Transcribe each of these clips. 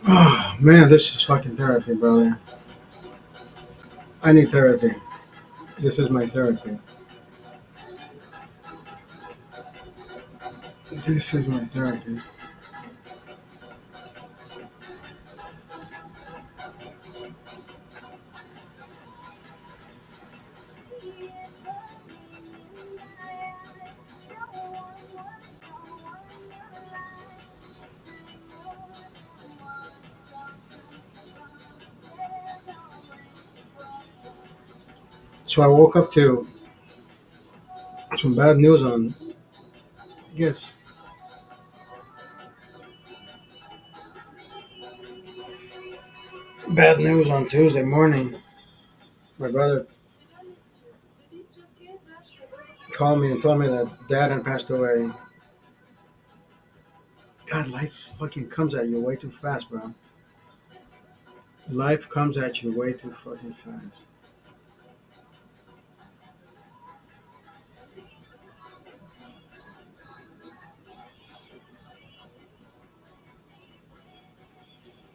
Oh man, this is fucking therapy, brother. I need therapy. This is my therapy. This is my therapy. So I woke up to some bad news on, I guess, bad news on Tuesday morning. My brother called me and told me that dad had passed away. God, life fucking comes at you way too fast, bro. Life comes at you way too fucking fast.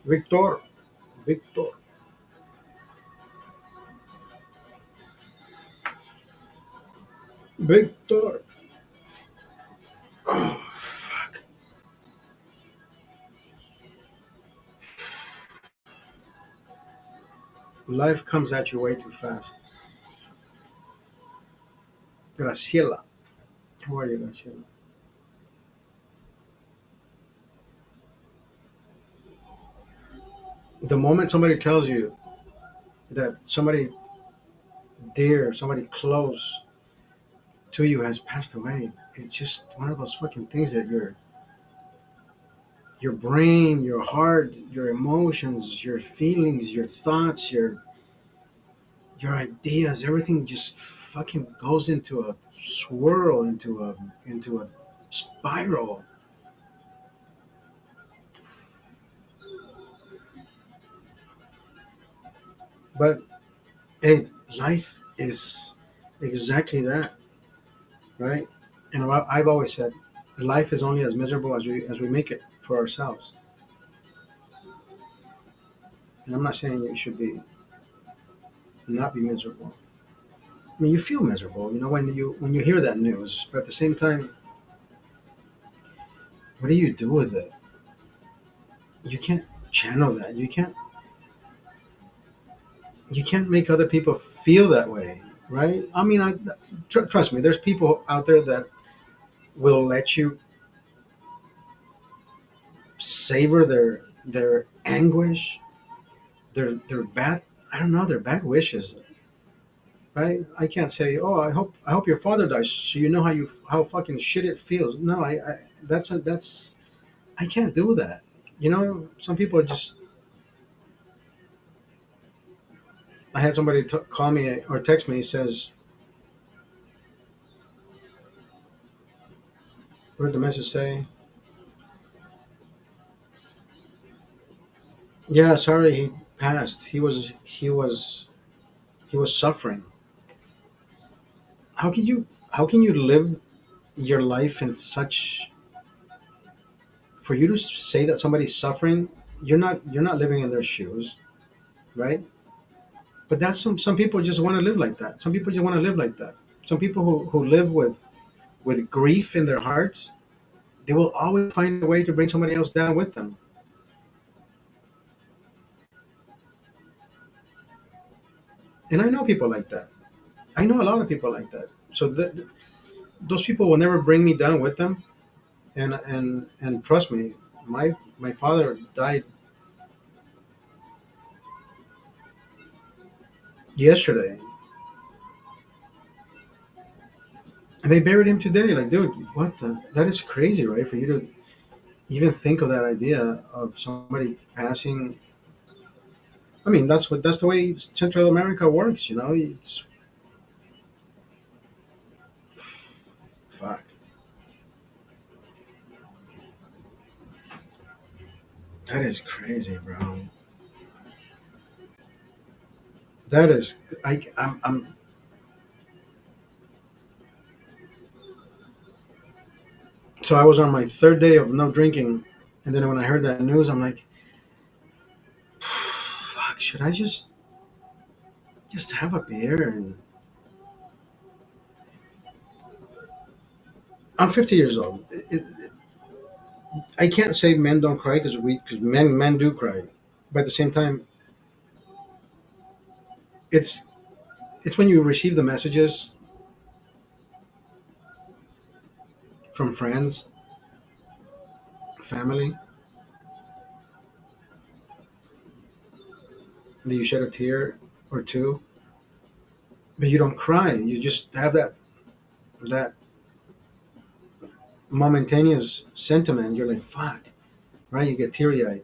Victor, Victor. Victor. Oh, fuck. Life comes at you way too fast. Graciela. How are you, Graciela? The moment somebody tells you that somebody dear, somebody close to you has passed away, it's just one of those fucking things that your brain, your heart, your emotions, your feelings, your thoughts, your ideas, everything just fucking goes into a swirl, into a spiral. But hey, life is exactly that, right? And I've always said, life is only as miserable as we make it for ourselves. And I'm not saying you should be not be miserable. I mean, you feel miserable, when you hear that news. But at the same time, what do you do with it? You can't channel that. You can't make other people feel that way, right? I mean, trust me. There's people out there that will let you savor their anguish, their bad. I don't know, their bad wishes, right? I can't say, oh, I hope your father dies, so you know how fucking shit it feels. No, that's I can't do that. Some people just. I had somebody call me or text me. He says, what did the message say? Yeah, sorry, he passed. He was suffering. How can you live your life in such for you to say that somebody's suffering? You're not living in their shoes, right? But that's some people just want to live like that. Some people just want to live like that. Some people who live with grief in their hearts, they will always find a way to bring somebody else down with them. And I know people like that. I know a lot of people like that. So those people will never bring me down with them. And trust me, my father died yesterday. And they buried him today. Like, dude, what the? That is crazy, right? For you to even think of that idea of somebody passing. I mean, that's the way Central America works. You know, it's fuck. That is crazy, bro. That is. I'm. So I was on my third day of no drinking, and then when I heard that news, I'm like, fuck. Should I just have a beer? And I'm 50 years old. I can't say men don't cry because men do cry, but at the same time, it's it's when you receive the messages from friends, family, that you shed a tear or two, but you don't cry. You just have that momentaneous sentiment. You're like, fuck, right? You get teary eyed.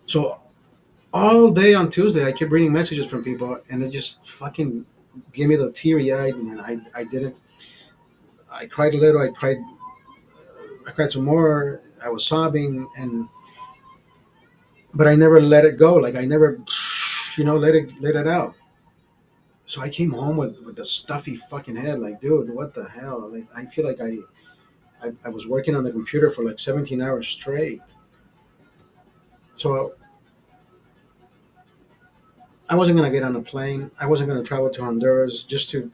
So all day on Tuesday, I kept reading messages from people, and it just fucking gave me the teary eyed, and I didn't. I cried a little. I cried some more. I was sobbing, and but I never let it go. Like I never, let it out. So I came home with a stuffy fucking head. Like, dude, what the hell? Like, I feel like I was working on the computer for like 17 hours straight. So I wasn't gonna get on a plane. I wasn't gonna travel to Honduras just to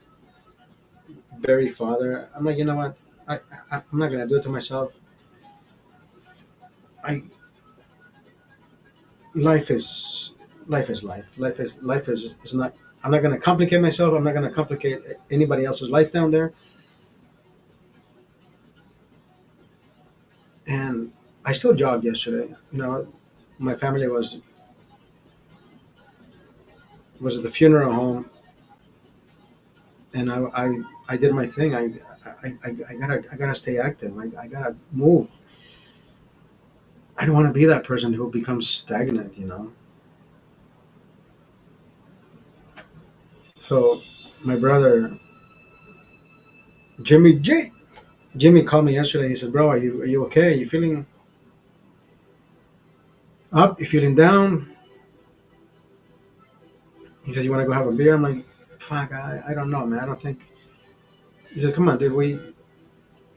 bury father. I'm like, you know what? I'm not gonna do it to myself. I life is life is life. Life is not. I'm not gonna complicate myself. I'm not gonna complicate anybody else's life down there. And I still jogged yesterday. My family was at the funeral home, and I did my thing. I gotta stay active. I gotta move. I don't want to be that person who becomes stagnant. So my brother Jimmy J Jimmy called me yesterday. He said, "Bro, are you okay? Are you feeling up? You feeling down?" He said, "You want to go have a beer?" I'm like, "Fuck, I don't know, man. I don't think." He says, "Come on, dude.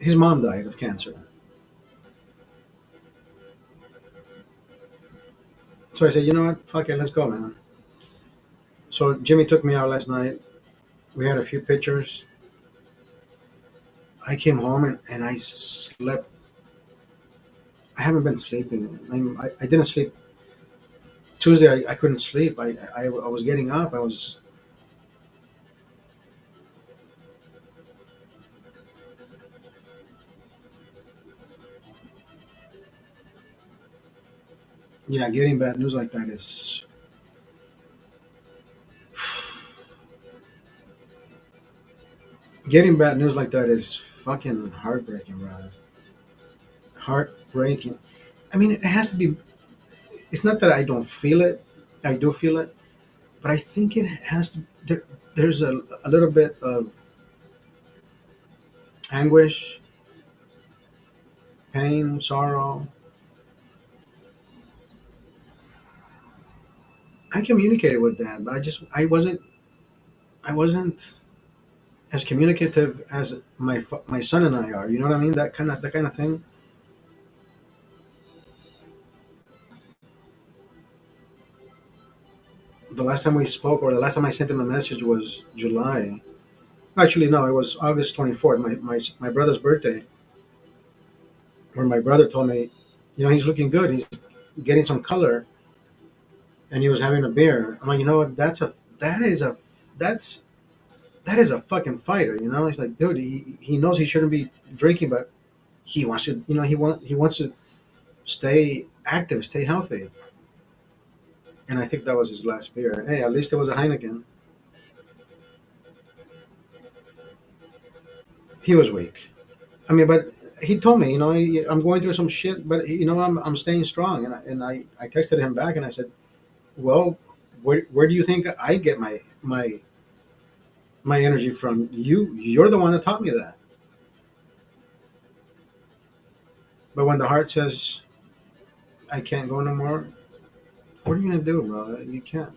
His mom died of cancer." So I said, "You know what? Fuck it. Let's go, man." So Jimmy took me out last night. We had a few pictures. I came home and I slept. I haven't been sleeping. I didn't sleep Tuesday. I couldn't sleep. I was getting up. I was, yeah, getting bad news like that is getting bad news like that is fucking heartbreaking, brother. Heartbreaking. I mean, it has to be. It's not that I don't feel it. I do feel it, but I think it has to. There's a little bit of anguish, pain, sorrow. I communicated with that, but I wasn't as communicative as my son and I are. You know what I mean? That kind of thing. The last time we spoke, or the last time I sent him a message, was July. Actually, no, it was August 24th, my brother's birthday, where my brother told me, he's looking good. He's getting some color, and he was having a beer. I'm like, you know what? That's that is a fucking fighter. He's like, dude, he knows he shouldn't be drinking, but he wants to. He wants to stay active, stay healthy. And I think that was his last beer. Hey, at least it was a Heineken. He was weak. I mean, but he told me, I'm going through some shit, but I'm staying strong. And I texted him back and I said, well, where do you think I get my energy from? You're the one that taught me that. But when the heart says I can't go no more, what are you gonna do, bro? You can't.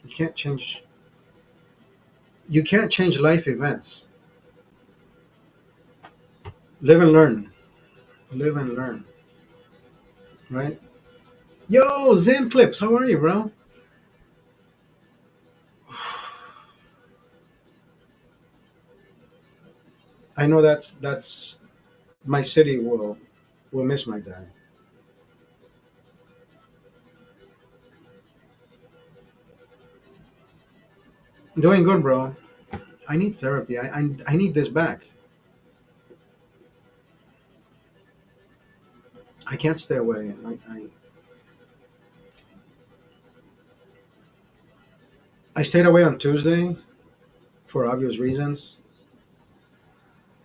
You can't change. You can't change life events. Live and learn. Live and learn. Right? Yo, Zen Clips, how are you, bro? I know that's my city will miss my dad. Doing good, bro. I need therapy. I need this back. I can't stay away. I stayed away on Tuesday for obvious reasons.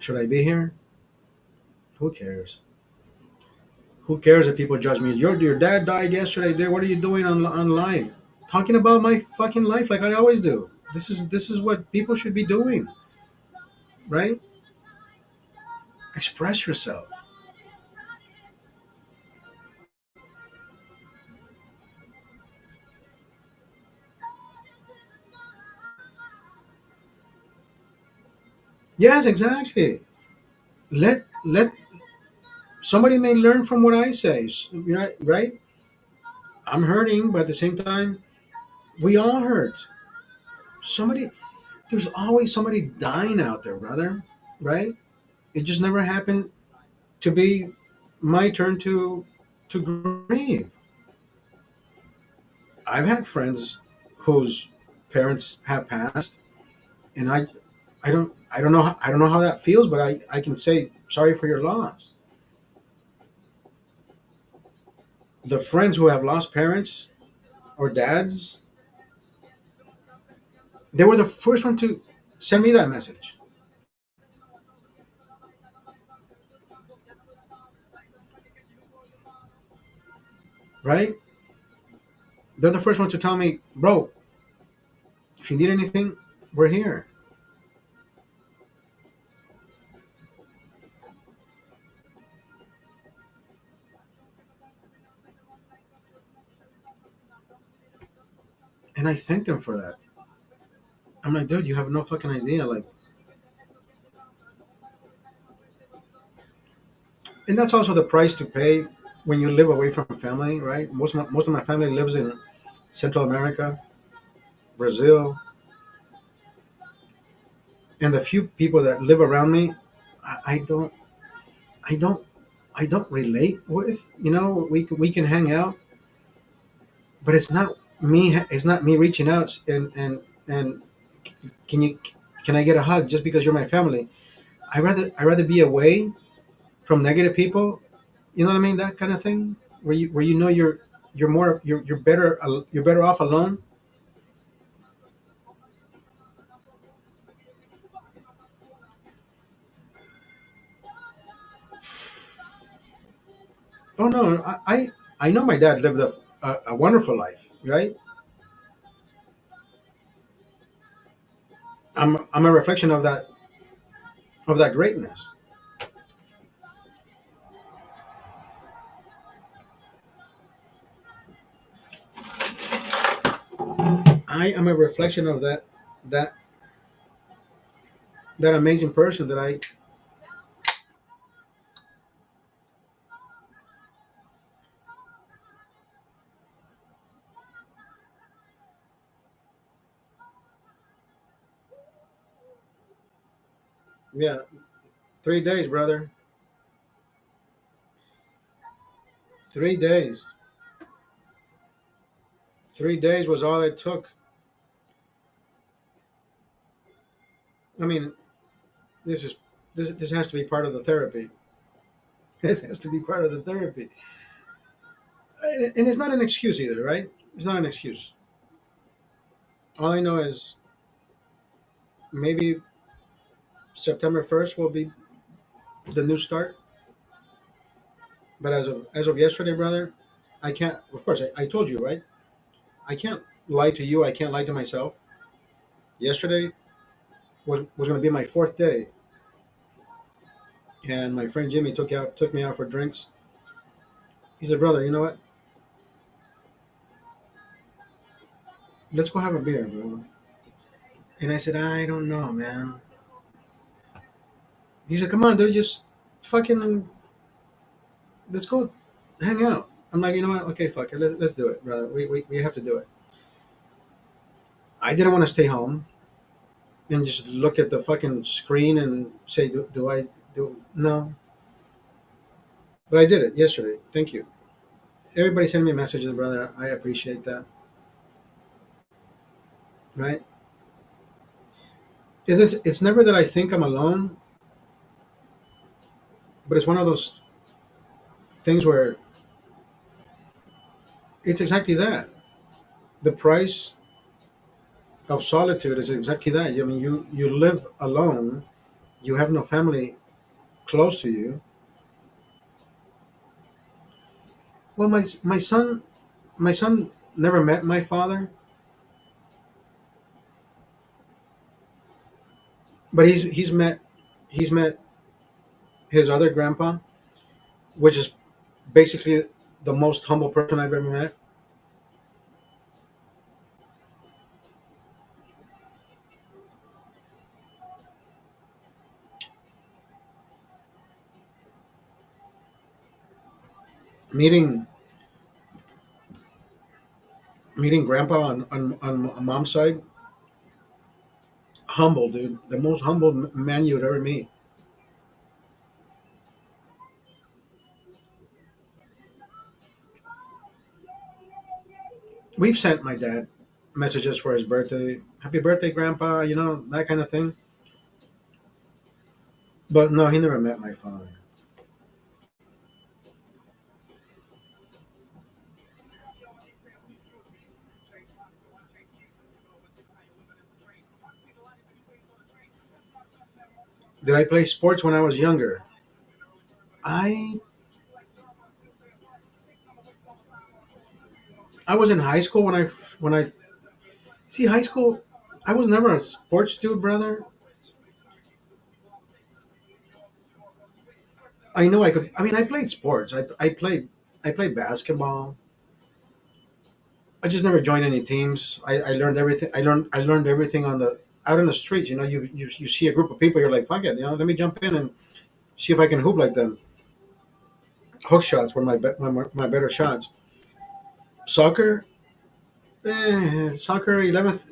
Should I be here? Who cares? Who cares if people judge me? Your dad died yesterday, dude. What are you doing on live? Talking about my fucking life like I always do. This is what people should be doing, right? Express yourself. Yes, exactly. Let somebody may learn from what I say. Right? I'm hurting, but at the same time, we all hurt. Somebody, there's always somebody dying out there, brother. Right? It just never happened to be my turn to grieve. I've had friends whose parents have passed, and I don't know how that feels, but I can say sorry for your loss. The friends who have lost parents or dads, they were the first one to send me that message, right? They're the first one to tell me, bro, if you need anything, we're here. And I thank them for that. I'm like, dude, you have no fucking idea. Like, and that's also the price to pay when you live away from family, right? Most of my family lives in Central America, Brazil, and the few people that live around me, I don't, I don't, I don't relate with. We can hang out, but it's not me. It's not me reaching out and can you can I get a hug just because you're my family? I rather be away from negative people. You know what I mean? That kind of thing where you're better off alone. Oh no, I know my dad lived a wonderful life, right? I'm a reflection of that greatness. I am a reflection of that that amazing person that I. Yeah, 3 days, brother. 3 days. 3 days was all it took. I mean, this is this has to be part of the therapy. This has to be part of the therapy, and it's not an excuse either, right? It's not an excuse. All I know is maybe September 1st will be the new start. But as of yesterday, brother, I can't. Of course, I told you, right? I can't lie to you. I can't lie to myself. Yesterday was going to be my fourth day, and my friend Jimmy took me out for drinks. He said, "Brother, you know what? Let's go have a beer, bro." And I said, "I don't know, man." He said, "Come on, dude, just fucking let's go hang out." I'm like, you know what? Okay, fuck it. Let's do it, brother. We have to do it. I didn't want to stay home and just look at the fucking screen and say, do I do? No. But I did it yesterday. Thank you. Everybody send me messages, brother. I appreciate that. Right? It's never that I think I'm alone, but it's one of those things where it's exactly that. The price of solitude is exactly that. I mean, you live alone. You have no family close to you. Well, my son never met my father, but he's met his other grandpa, which is basically the most humble person I've ever met. Meeting meeting grandpa on mom's side, humble dude, the most humble man you'd ever meet. We've sent my dad messages for his birthday, happy birthday, grandpa, that kind of thing. But no, he never met my father. Did I play sports when I was younger? I I was in high school when I see high school. I was never a sports dude, brother. I know I could. I mean, I played sports. I played basketball. I just never joined any teams. I learned everything. I learned everything on the out on the streets. You see a group of people. You're like, fuck it. Let me jump in and see if I can hoop like them. Hook shots were my better shots. Soccer, soccer 11th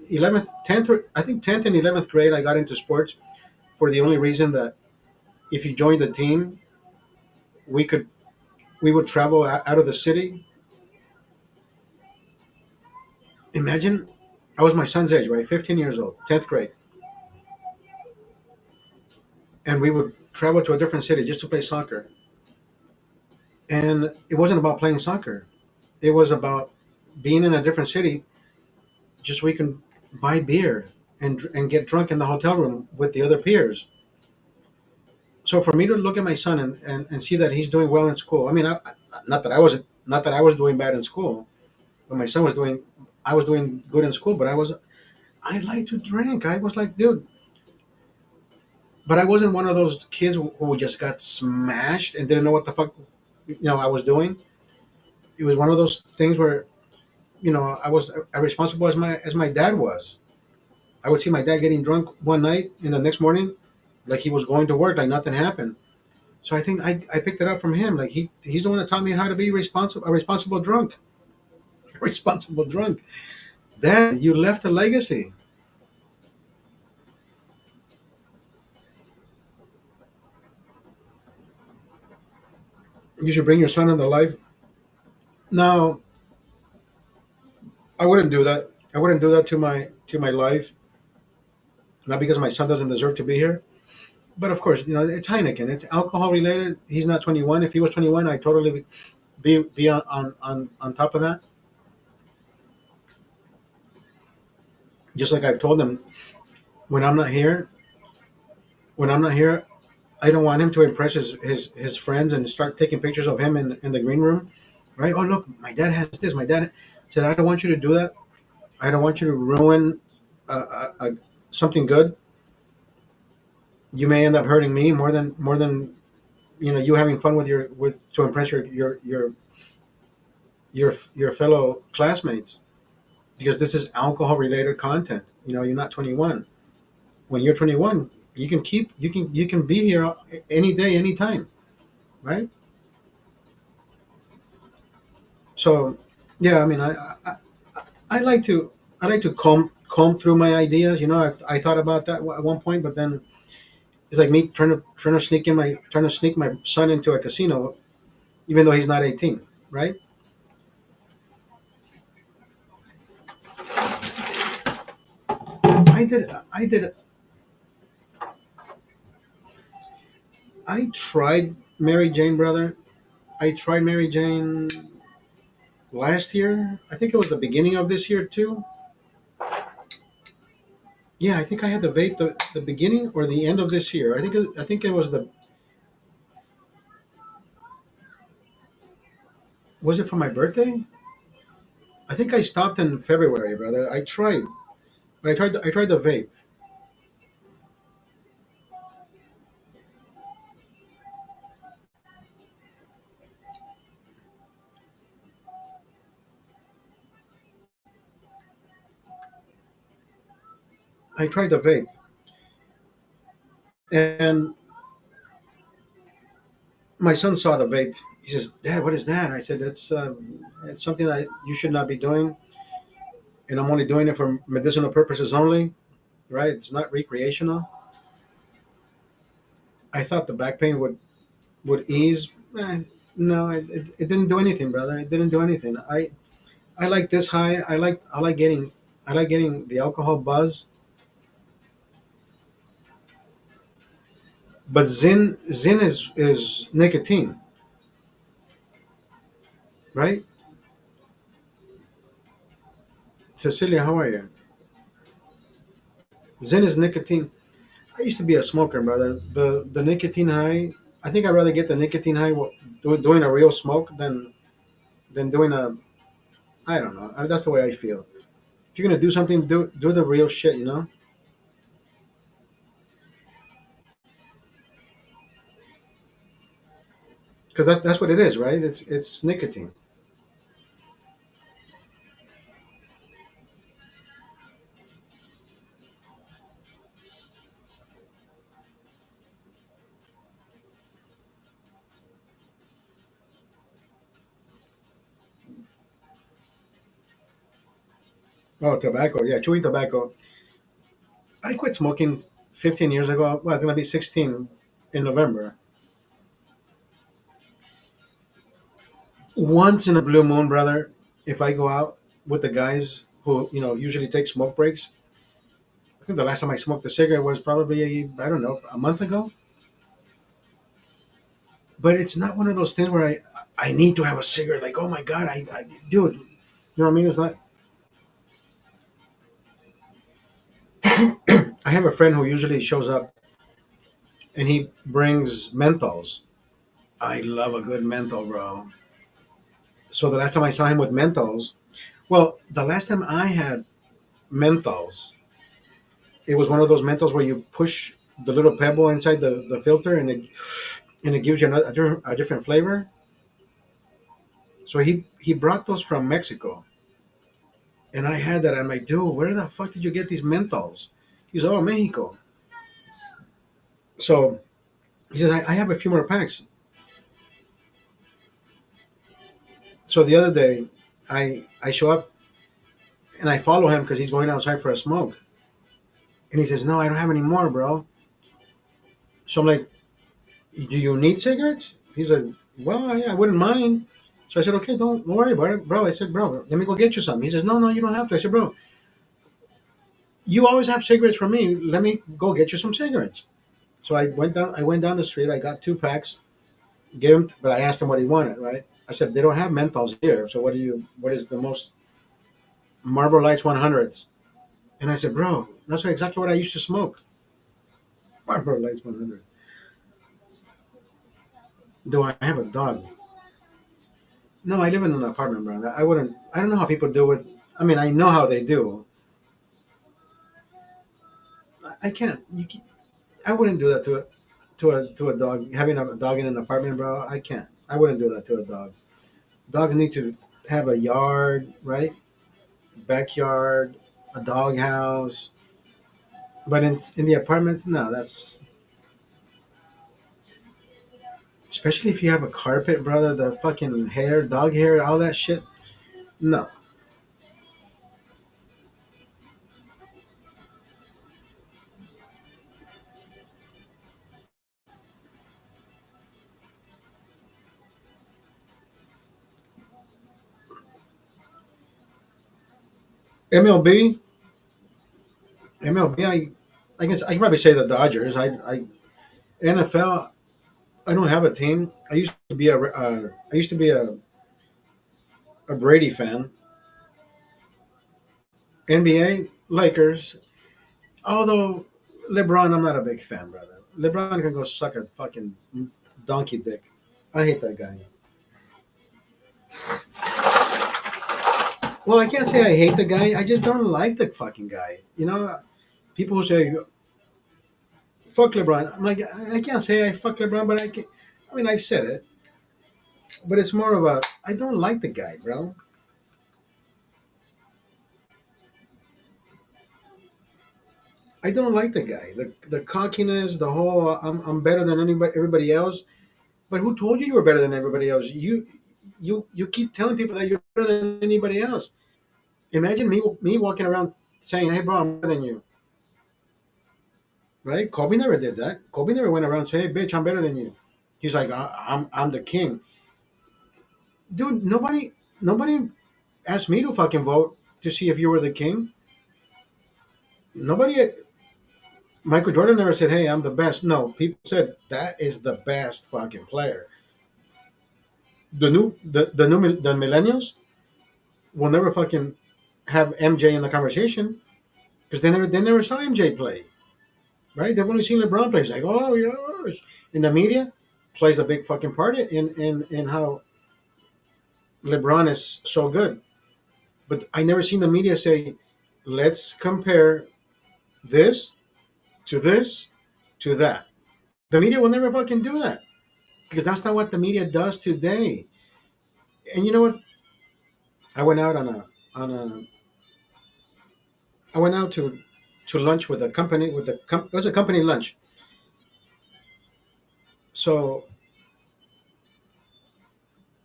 10th. I think 10th and 11th grade. I got into sports for the only reason that if you joined the team, we could we would travel out of the city. Imagine, I was my son's age, right? 15 years old, 10th grade, and we would travel to a different city just to play soccer. And it wasn't about playing soccer. It was about being in a different city just so we can buy beer and get drunk in the hotel room with the other peers. So for me to look at my son and see that he's doing well in school, I mean, not that I was doing bad in school, but my son was doing, I was doing good in school, but I like to drink. I was like, dude, but I wasn't one of those kids who just got smashed and didn't know what the fuck I was doing. It was one of those things where I was as responsible as my dad was. I would see my dad getting drunk one night, and the next morning, like he was going to work, like nothing happened. So I think I picked it up from him. Like he's the one that taught me how to be responsible, a responsible drunk, a responsible drunk. Dad, you left a legacy. You should bring your son into life. No, I wouldn't do that. I wouldn't do that to my life. Not because my son doesn't deserve to be here, but of course, it's Heineken. It's alcohol related. He's not 21. If he was 21, I'd totally be on top of that. Just like I've told him, when I'm not here, when I'm not here, I don't want him to impress his friends and start taking pictures of him in the green room, right? Oh, look, my dad has this. My dad said, I don't want you to do that. I don't want you to ruin something good. You may end up hurting me more than you having fun with your with to impress your fellow classmates, because this is alcohol related content. You're not 21. When you're 21, you can be here any day, anytime, right? So yeah, I mean, I like to comb through my ideas. I thought about that at one point, but then it's like me trying to sneak my son into a casino, even though he's not 18, right? I did. I tried Mary Jane, brother. I tried Mary Jane last year. I think it was the beginning of this year too. Yeah, I think I had the vape the beginning or the end of this year. I think it was it for my birthday? I think I stopped in February, brother. I tried, but I tried the vape. I tried the vape, and my son saw the vape. He says, "Dad, what is that?" I said, "It's something that you should not be doing, and I'm only doing it for medicinal purposes only. Right? It's not recreational." I thought the back pain would ease. No, it didn't do anything, brother. It didn't do anything. I like this high. I like getting the alcohol buzz. But Zin is nicotine, right? Cecilia, how are you? Zin is nicotine. I used to be a smoker, brother. The nicotine high. I think I'd rather get the nicotine high doing a real smoke than doing a. I don't know. That's the way I feel. If you're gonna do something, do the real shit. Because that's what it is, right? It's nicotine. Oh, tobacco. Yeah, chewing tobacco. I quit smoking 15 years ago. Well, it's gonna be 16 in November. Once in a blue moon, brother, if I go out with the guys who usually take smoke breaks. I think the last time I smoked a cigarette was probably, I don't know, a month ago. But it's not one of those things where I need to have a cigarette. Like, oh my god, I dude, you know what I mean? It's not. I have a friend who usually shows up and he brings menthols. I love a good menthol, bro. So the last time I saw him with menthols, well, the last time I had menthols, it was one of those menthols where you push the little pebble inside the filter and it gives you a different flavor. So he brought those from Mexico, and I had that. I'm like, dude, where the fuck did you get these menthols? He's, oh, Mexico. So he says, I have a few more packs. So the other day, I show up and I follow him because he's going outside for a smoke, and he says, no, I don't have any more, bro. So I'm like, do you need cigarettes? He said, well, I wouldn't mind. So I said, okay, don't worry about it, bro. I said, bro, let me go get you some. He says, no, no, you don't have to. I said, bro, you always have cigarettes for me. Let me go get you some cigarettes. So I went down the street. I got two packs. Gave him, but I asked him what he wanted. Right? I said they don't have menthols here. So what is the most Marlboro Lights 100s? And I said, bro, that's exactly what I used to smoke. Marlboro Lights 100. Do I have a dog? No, I live in an apartment, bro. I wouldn't. I don't know how people do it. I mean, I know how they do. I can't. I wouldn't do that to a dog. Having a dog in an apartment, bro. I can't. I wouldn't do that to a dog. Dogs need to have a yard, right? Backyard, a dog house. But in the apartments, no. That's especially if you have a carpet, brother. The fucking hair, dog hair, all that shit. No. MLB, MLB. I guess I can probably say the Dodgers. NFL. I don't have a team. I used to be a Brady fan. NBA Lakers. Although LeBron, I'm not a big fan, brother. LeBron can go suck a fucking donkey dick. I hate that guy. Well, I can't say I hate the guy. I just don't like the fucking guy. People who say fuck LeBron. I'm like, I can't say I fuck LeBron, but I can. I mean, I've said it, but it's more of a I don't like the guy, bro. I don't like the guy. The cockiness, the whole I'm better than anybody everybody else. But who told you were better than everybody else? You keep telling people that you're better than anybody else. Imagine me walking around saying, "Hey, bro, I'm better than you." Right? Kobe never did that. Kobe never went around saying, "Hey, bitch, I'm better than you." He's like, I'm the king, dude. Nobody asked me to fucking vote to see if you were the king. Nobody. Michael Jordan never said, "Hey, I'm the best." No, people said that is the best fucking player. The millennials will never fucking have MJ in the conversation because they never saw MJ play, right? They've only seen LeBron play. It's like, oh yes, in the media plays a big fucking part in how LeBron is so good. But I never seen the media say, let's compare this to this to that. The media will never fucking do that because that's not what the media does today. And you know what? I went out on a I went out to lunch with a company it was a company lunch. So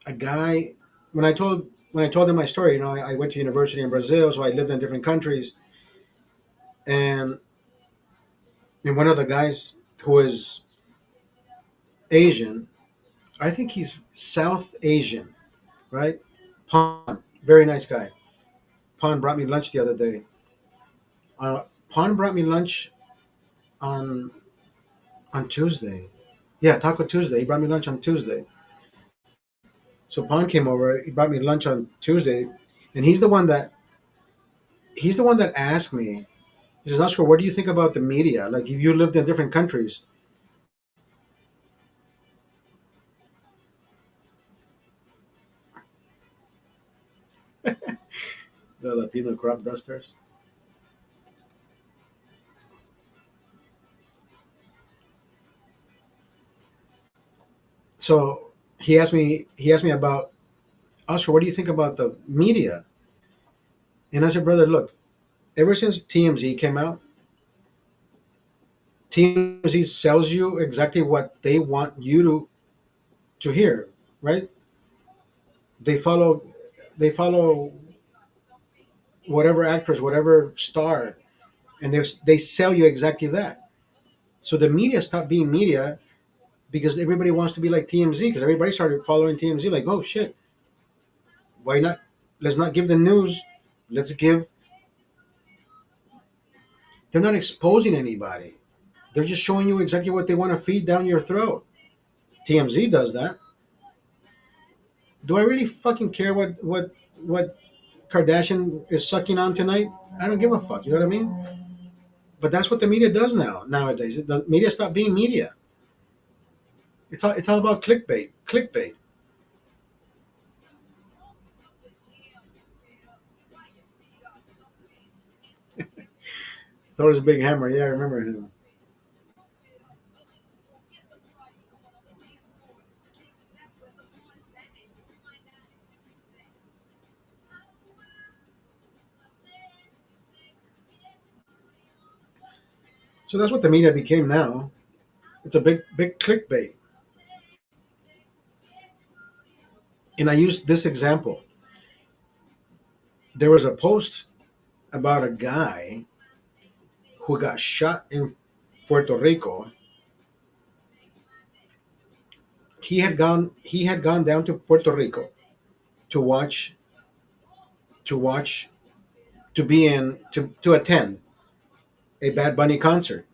a guy when I told him my story, I went to university in Brazil, so I lived in different countries, and one of the guys who is Asian, I think he's South Asian, right? Pon, very nice guy. Pon brought me lunch the other day. Pon brought me lunch on on Tuesday. Yeah, Taco Tuesday. He brought me lunch on Tuesday. So Pon came over. He brought me lunch on Tuesday, and he's the one that asked me. He says, Oscar, what do you think about the media? Like, if you lived in different countries, the Latino crop dusters. So he asked me about Oscar. What do you think about the media? And I said, brother, look. Ever since TMZ came out, TMZ sells you exactly what they want you to hear, right? They follow they follow whatever actress, whatever star, and they sell you exactly that. So the media stopped being media because everybody wants to be like TMZ because everybody started following TMZ. Like, oh shit, why not? Let's not give the news. Let's give. They're not exposing anybody. They're just showing you exactly what they want to feed down your throat. TMZ does that. Do I really fucking care what Kardashian is sucking on tonight, I don't give a fuck. You know what I mean? But that's what the media does nowadays. The media stopped being media. It's all about clickbait. Clickbait. Thor's big hammer. Yeah, I remember him. So that's what the media became now. It's a big clickbait. And I used this example. There was a post about a guy who got shot in Puerto Rico. He had gone down to Puerto Rico to watch to watch to be in to attend a Bad Bunny concert.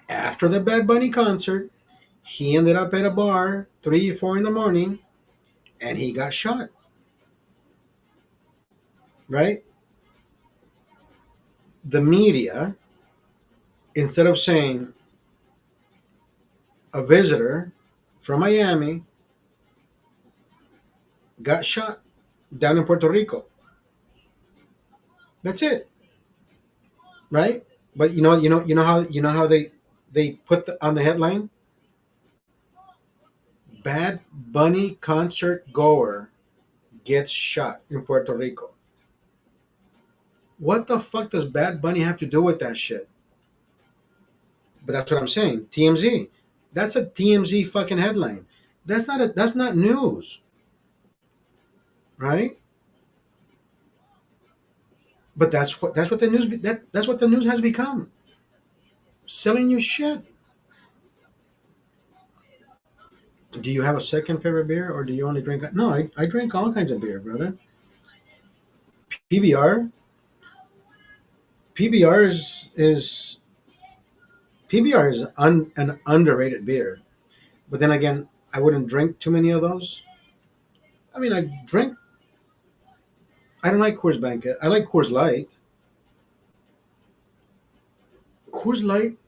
After the Bad Bunny concert, he ended up at a bar 3 4 in the morning, and he got shot. Right? The media, instead of saying a visitor from Miami got shot down in Puerto Rico. That's it, right? But you know how they put on the headline, Bad Bunny concert goer gets shot in Puerto Rico. What the fuck does Bad Bunny have to do with that shit? But that's what I'm saying. TMZ. That's a TMZ fucking headline. That's not news, right? But that's what the news that's what the news has become. Selling you shit. Do you have a second favorite beer, or do you only drink? No, I drink all kinds of beer, brother. PBR. PBR is an underrated beer. But then again, I wouldn't drink too many of those. I mean, I drink. I don't like Coors Banquet. I like Coors Light. Coors Light.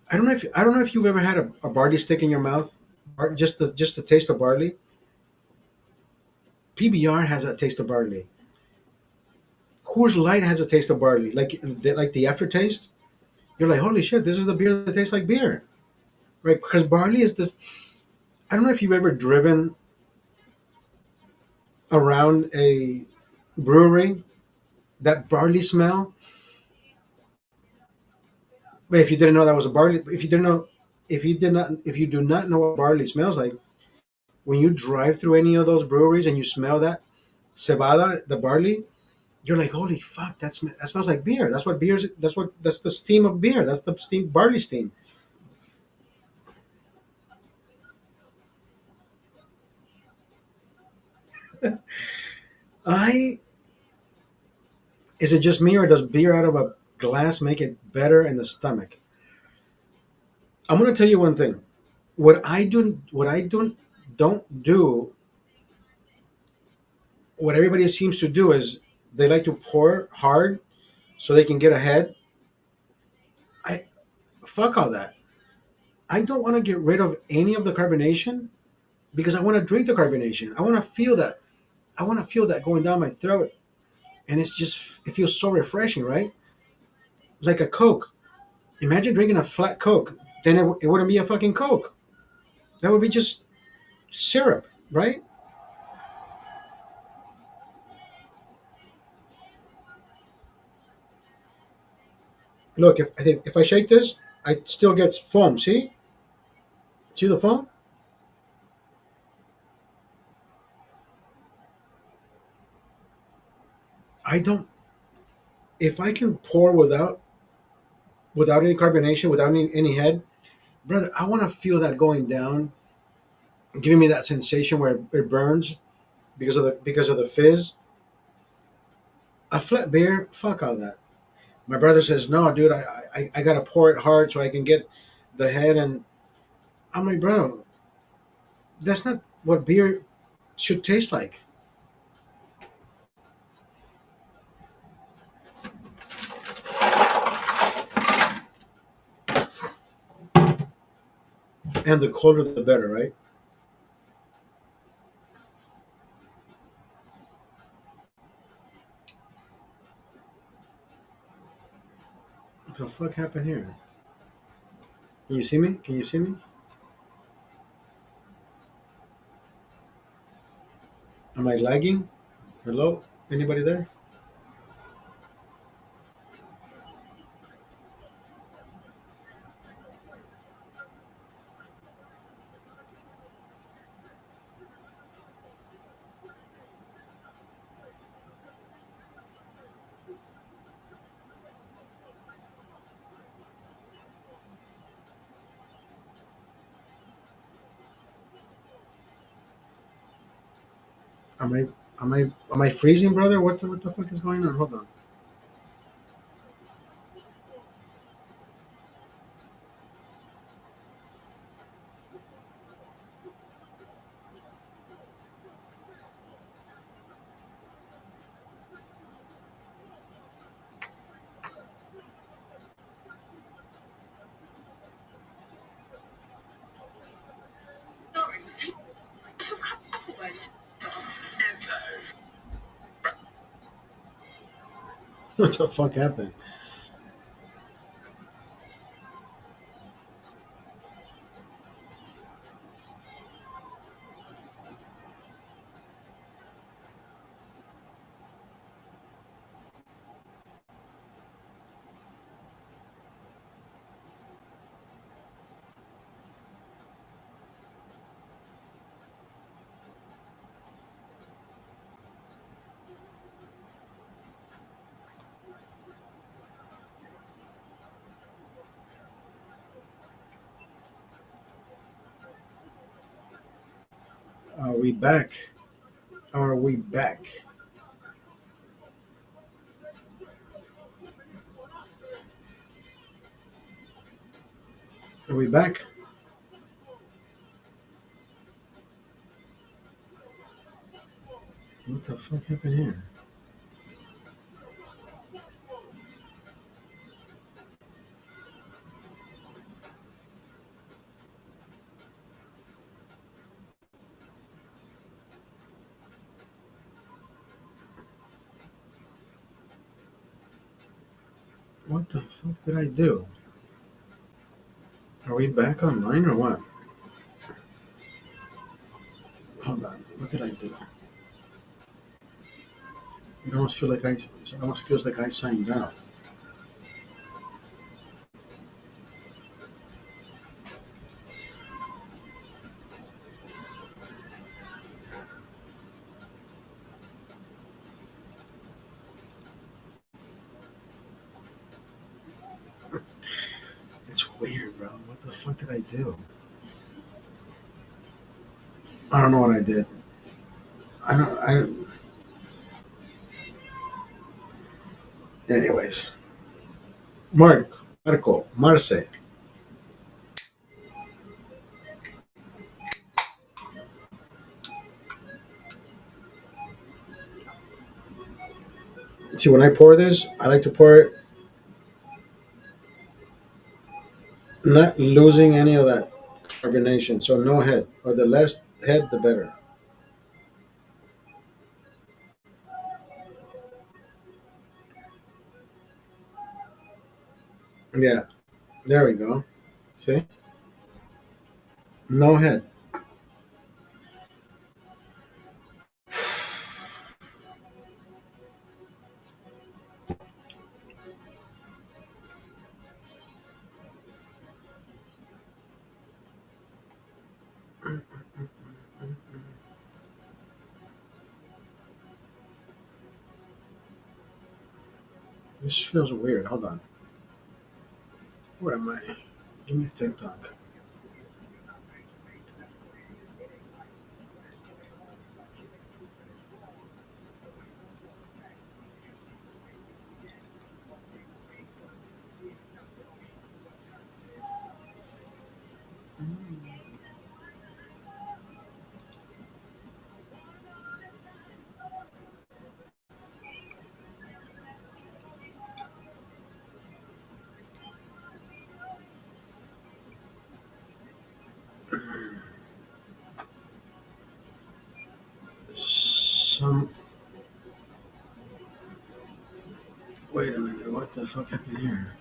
I don't know if you've ever had a barley stick in your mouth, or just the taste of barley. PBR has a taste of barley. Coors Light has a taste of barley, like the aftertaste. You're like, holy shit, this is the beer that tastes like beer, right? Because barley is this. I don't know if you've ever driven around a brewery, that barley smell. But if you didn't know that was a barley, if you do not know what barley smells like, when you drive through any of those breweries and you smell that cebada, the barley, you're like, holy fuck, that smells like beer. That's what beers. That's the steam of beer. That's the steam barley steam. I Is it just me, or does beer out of a glass make it better in the stomach? I'm gonna tell you one thing. What I don't do, what everybody seems to do is they like to pour hard so they can get ahead. I Fuck all that. I don't want to get rid of any of the carbonation because I want to drink the carbonation. I want to feel that. I want to feel that going down my throat, and it feels so refreshing, right? Like a Coke. Imagine drinking a flat Coke. Then it wouldn't be a fucking Coke. That would be just syrup, right? Look, if I shake this, I still get foam. See the foam? I don't. If I can pour without any carbonation, without any head, brother, I want to feel that going down, giving me that sensation where it burns because of the fizz. A flat beer, fuck all that. My brother says, no, dude, I gotta pour it hard so I can get the head, and I'm like, bro, that's not what beer should taste like. And the colder the better, right? What the fuck happened here? Can you see me? Can you see me? Am I lagging? Hello? Anybody there? Am I am I freezing, brother? What the fuck is going on? Hold on. What the fuck happened? Are we back? Are we back? Are we back? What the fuck happened here? What the fuck did I do? Are we back online or what? Hold on. What did I do? It almost feel like it almost feels like I signed out. It's weird, bro. What the fuck did I do? I don't know what I did. I don't. Anyways, Marce. See, when I pour this, I like to pour it not losing any of that carbonation. So no head, or the less head, the better. Yeah, there we go. See, no head. This feels weird. Hold on. Where am I? Give me TikTok. Wait a minute. What the fuck happened here?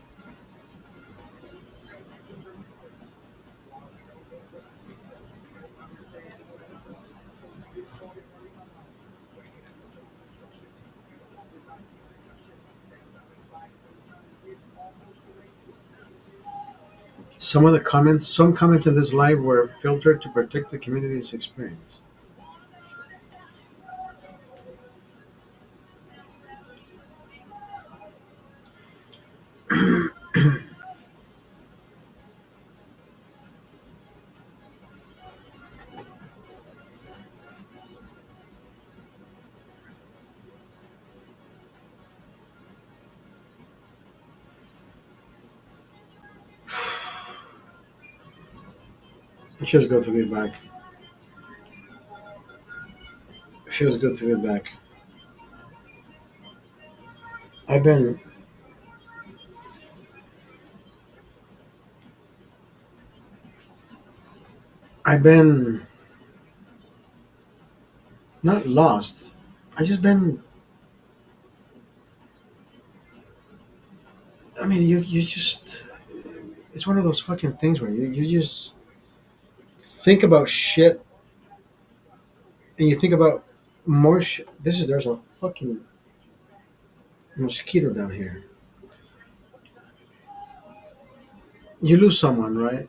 Some comments in this live were filtered to protect the community's experience. It feels good to be back. It feels good to be back. I've been, I've been not lost. I just been. I mean, you just. It's one of those fucking things where you just think about shit and you think about more shit. There's a fucking mosquito down here. You lose someone, right?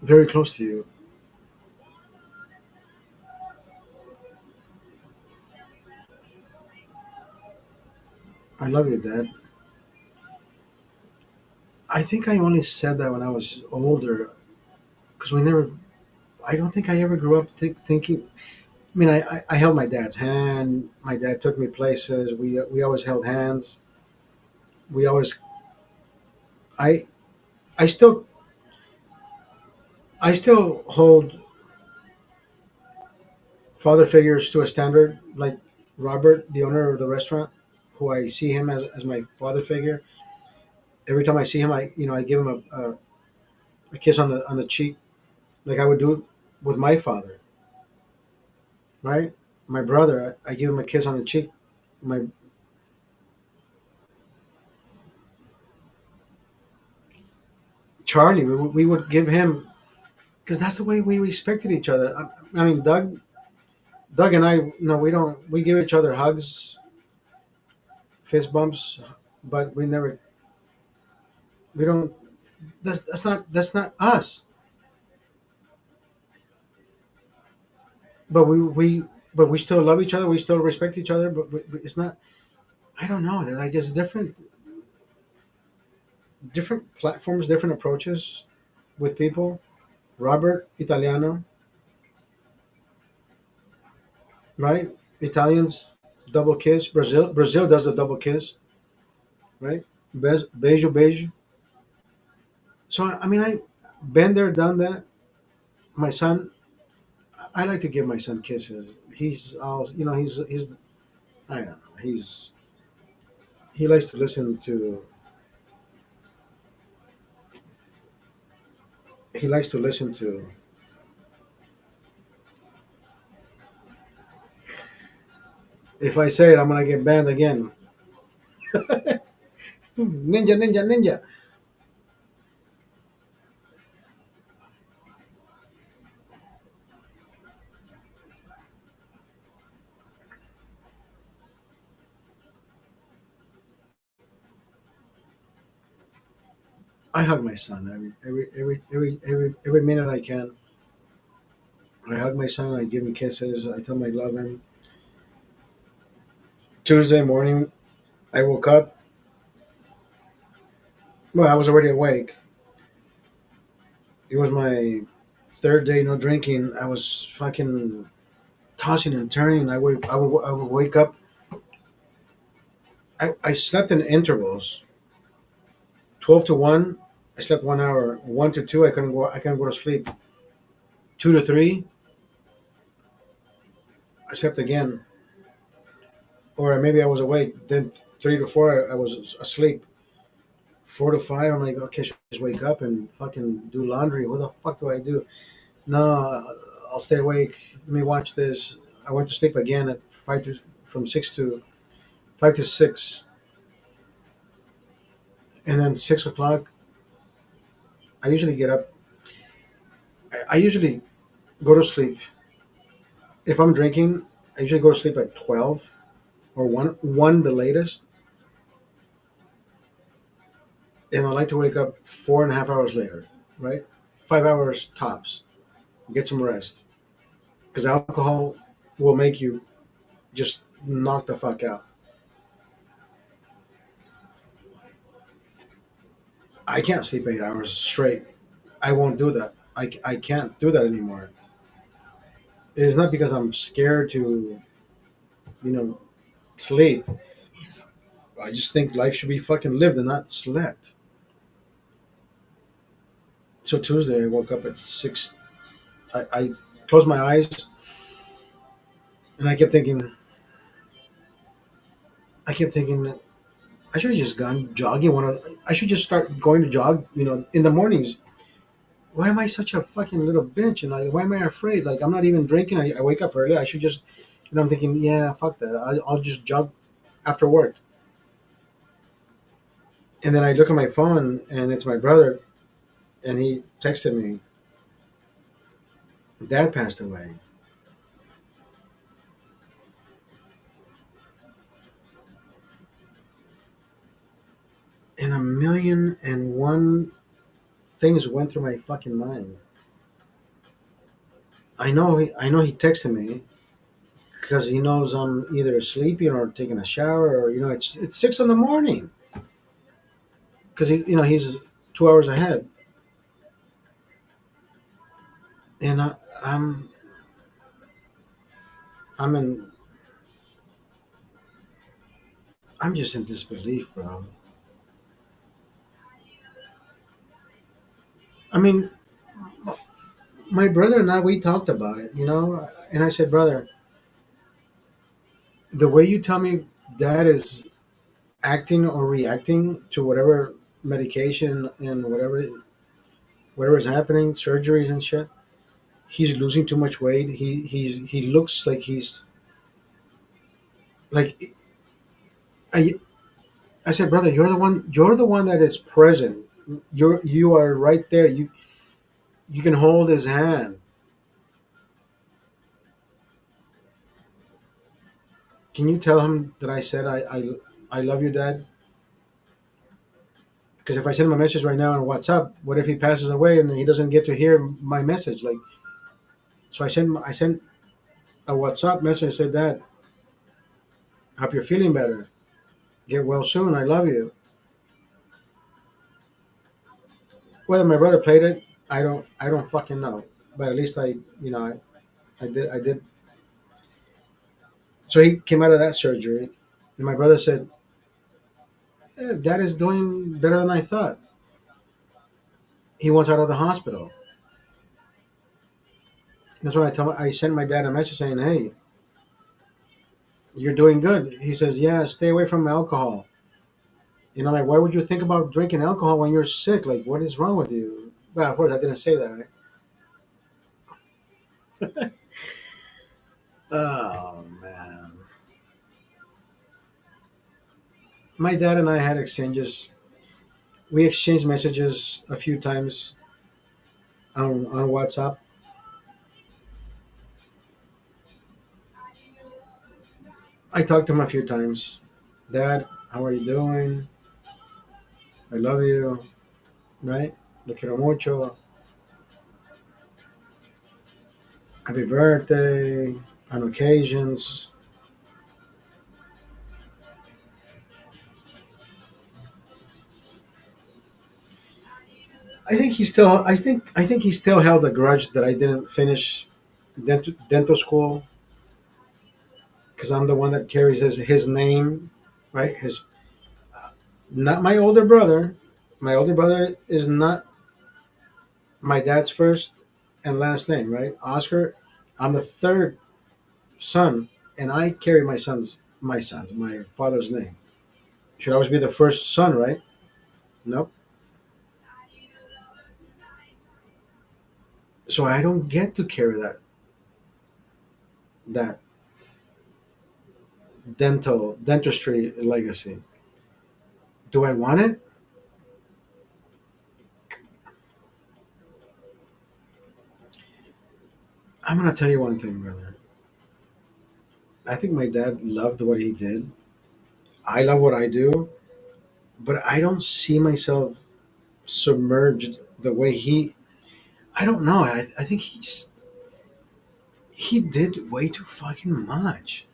Very close to you. I love you, Dad. I think I only said that when I was older because we never. I don't think I ever grew up thinking. I mean, I held my dad's hand. My dad took me places. We always held hands. We always. I I still I still hold father figures to a standard, like Robert, the owner of the restaurant, who I see him as my father figure. Every time I see him, I give him a kiss on the cheek, like I would do with my father, right? My brother, I give him a kiss on the cheek. My Charlie, we would give him because that's the way we respected each other. I mean, Doug and I, no, we don't. We give each other hugs, fist bumps, but we don't. That's not us. But we still love each other. We still respect each other. But it's not. I don't know. They're like it's different platforms, different approaches with people. Robert Italiano, right? Italians double kiss. Brazil does a double kiss, right? Beijo beijo. So I mean I been there, done that. My son, I like to give my son kisses. He's all he's I don't know. He likes to listen to he likes to listen to. If I say it, I'm gonna get banned again. Ninja, ninja, ninja. I hug my son every minute I can. I hug my son. I give him kisses. I tell him I love him. Tuesday morning, I woke up. Well, I was already awake. It was my third day no drinking. I was fucking tossing and turning. I would wake up. I slept in intervals. 12 to 1, I slept 1 hour. 1 to 2, I couldn't go to sleep. 2 to 3, I slept again. Or maybe I was awake. Then 3 to 4, I was asleep. 4 to 5, I'm like, okay, should I just wake up and fucking do laundry? What the fuck do I do? No, I'll stay awake. Let me watch this. I went to sleep again at 5 to from 6 to 5 to 6. and then 6 o'clock, I usually get up. I usually go to sleep. If I'm drinking, I usually go to sleep at 12 or one the latest, and I like to wake up 4.5 hours later, right? 5 hours tops. Get some rest because alcohol will make you just knock the fuck out. I can't sleep 8 hours straight. I won't do that. I can't do that anymore. It's not because I'm scared to, you know, sleep. I just think life should be fucking lived and not slept. So Tuesday, I woke up at 6. I closed my eyes and I kept thinking, I should have just gone jogging. I should just start going to jog, in the mornings. Why am I such a fucking little bitch? And why am I afraid? Like, I'm not even drinking. I wake up early. I should just, I'm thinking, yeah, fuck that. I'll just jog after work. And then I look at my phone and it's my brother, and he texted me, Dad passed away. And a million and one things went through my fucking mind. I know he texted me because he knows I'm either sleeping or taking a shower, or it's 6 in the morning because he's 2 hours ahead, and I'm I'm in I'm just in disbelief, bro. I mean, my brother and I, we talked about it, and I said, brother, the way you tell me Dad is acting or reacting to whatever medication and whatever is happening, surgeries and shit. He's losing too much weight. He looks like he's like I I said, brother, you're the one that is present. You are right there. You can hold his hand. Can you tell him that I said I love you, Dad? Because if I send him a message right now on WhatsApp, what if he passes away and he doesn't get to hear my message? Like, so I sent a WhatsApp message. Said, Dad, hope you're feeling better. Get well soon. I love you. Whether my brother played it, I don't fucking know. But at least I did. So he came out of that surgery, and my brother said, Dad is doing better than I thought. He wants out of the hospital. That's when I sent my dad a message saying, hey, you're doing good. He says, yeah, stay away from alcohol. Like, why would you think about drinking alcohol when you're sick? Like, what is wrong with you? Well, of course, I didn't say that, right? Oh, man. My dad and I had exchanges. We exchanged messages a few times on WhatsApp. I talked to him a few times. Dad, how are you doing? I love you, right? Lo quiero mucho. Happy birthday on occasions. I think he still held a grudge that I didn't finish dental school because I'm the one that carries his name, right? His Not my older brother. My older brother is not my dad's first and last name, right? Oscar. I'm the third son, and I carry my father's name. Should always be the first son, right? Nope. So I don't get to carry that dentistry legacy. Do I want it? I'm gonna tell you one thing, brother. I think my dad loved what he did. I love what I do, but I don't see myself submerged the way he. I don't know. I think he did way too fucking much,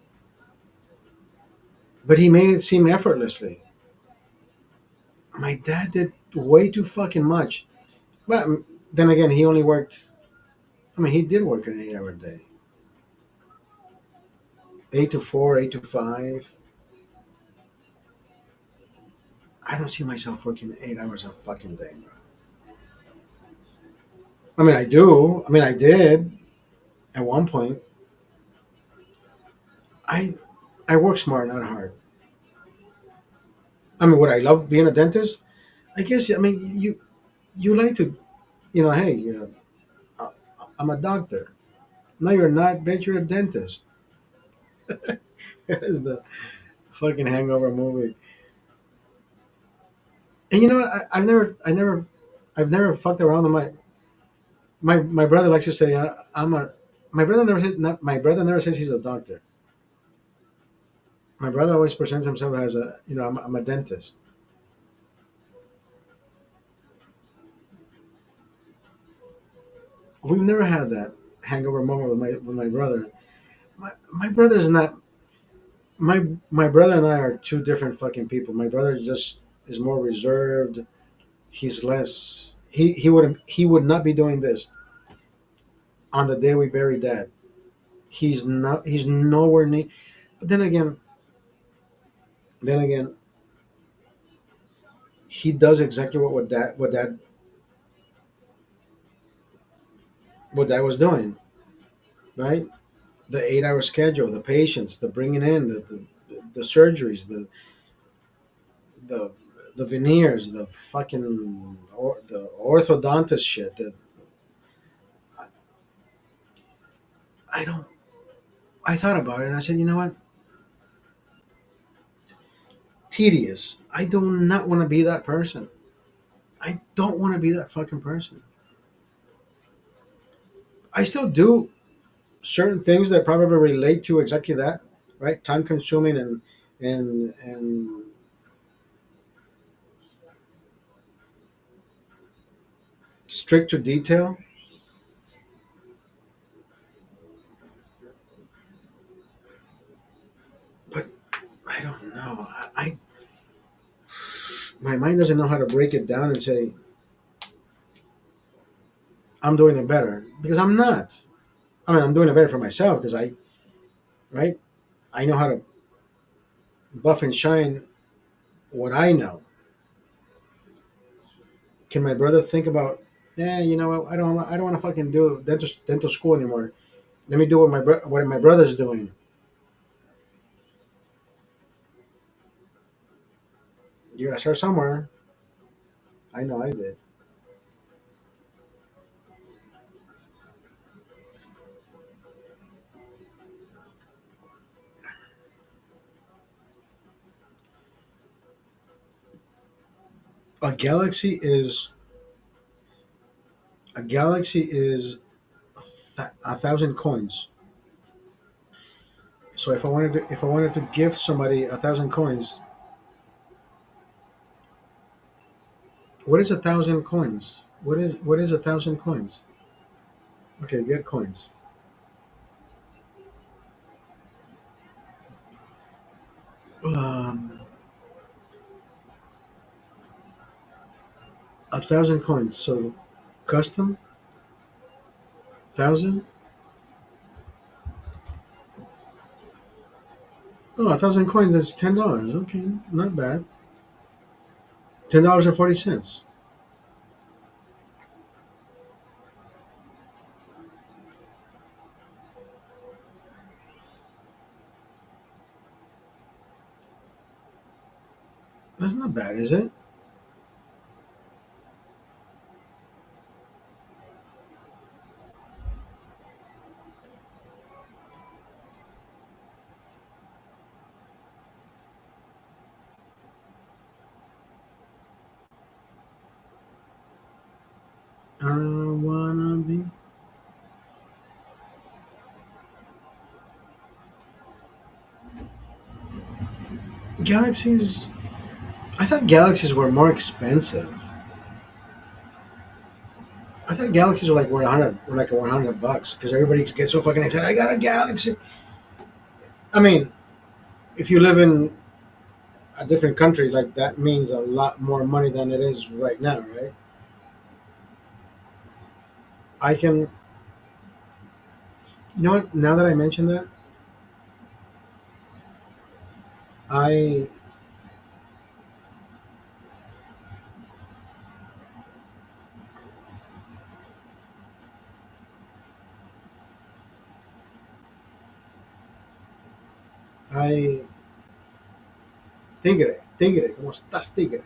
but he made it seem effortlessly. My dad did way too fucking much. But then again, he only worked. I mean, he did work an 8 hour day, 8 to 4, 8 to 5. I don't see myself working 8 hours a fucking day. I mean, I do. I mean, I did at one point. I I work smart, not hard. I mean, would I love being a dentist? I guess. I mean, you like to, hey, I'm a doctor. No, you're not. Bet you're a dentist. That is the fucking Hangover movie. And you know what? I've never fucked around with my brother likes to say I'm a. My brother never said. Not, my brother never says he's a doctor. My brother always presents himself as a. I'm a dentist. We've never had that hangover moment with my brother. My brother is not. My brother and I are two different fucking people. My brother just is more reserved. He's less. He would not be doing this on the day we bury dad. He's not. He's nowhere near. But then again, he does exactly what dad was doing. Right, the 8 hour schedule, the patients, the bringing in the surgeries, the the veneers, the fucking the orthodontist shit. I don't. I thought about it and I said, you know what? Tedious. I do not want to be that person. I don't want to be that fucking person. I still do certain things that probably relate to exactly that, right? Time consuming and strict to detail. But I don't know. My mind doesn't know how to break it down and say I'm doing it better because I'm not. I mean, I'm doing it better for myself because right, I know how to buff and shine what I know. Can my brother think about? Yeah, you know what? I don't want to fucking do dental school anymore. Let me do what my brother's doing. You gotta start somewhere. I know I did. A galaxy is a galaxy is 1,000 coins. So if I wanted to give somebody 1,000 coins, what is 1,000 coins? What is 1,000 coins? Okay, get coins. Um, 1,000 coins. So custom 1,000. Oh, 1,000 coins is $10. Okay, not bad. $10.40. That's not bad, is it? I wanna be. Galaxies. I thought galaxies were more expensive. I thought galaxies were like worth 100, were like $100 because everybody gets so fucking excited. I got a galaxy. I mean, if you live in a different country, like that means a lot more money than it is right now, right? I can, you know what? Now that I mention that, I I tigre, tigre, ¿cómo estás, tigre?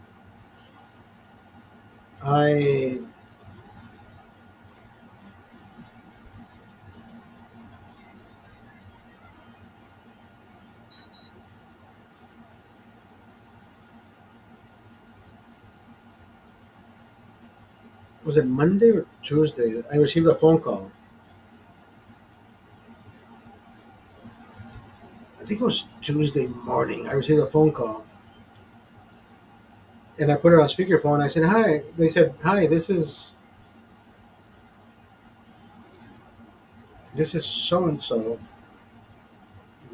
I was it Monday or Tuesday? I received a phone call. I think it was Tuesday morning. I received a phone call, and I put it on speakerphone. I said, "Hi." They said, "Hi. This is so and so.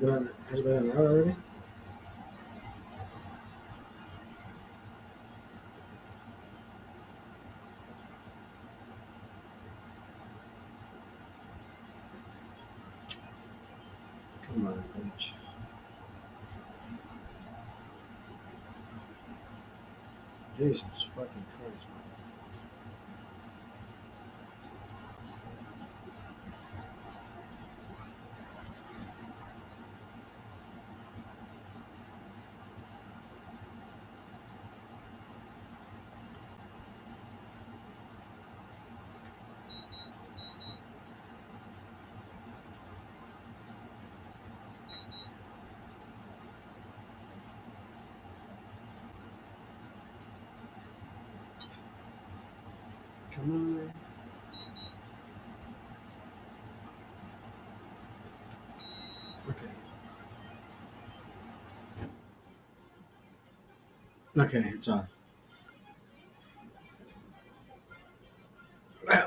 Has it been an hour already?" Come on, bitch. Jesus fucking Christ. Come on. Okay. Okay, it's off.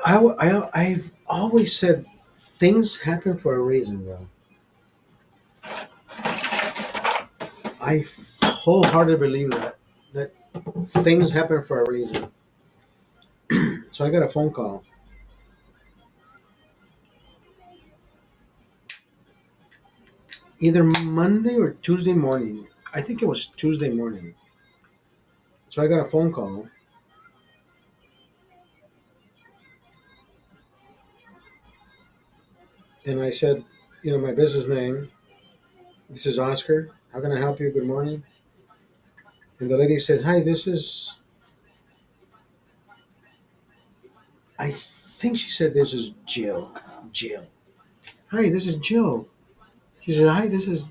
I've always said things happen for a reason, bro. I wholeheartedly believe that things happen for a reason. So I got a phone call either Monday or Tuesday morning. I think it was Tuesday morning. So I got a phone call, and I said, my business name. This is Oscar. How can I help you? Good morning. And the lady said, "Hi, this is." I think she said, "This is Jill." Jill. Hi, this is Jill. She said, "Hi, this is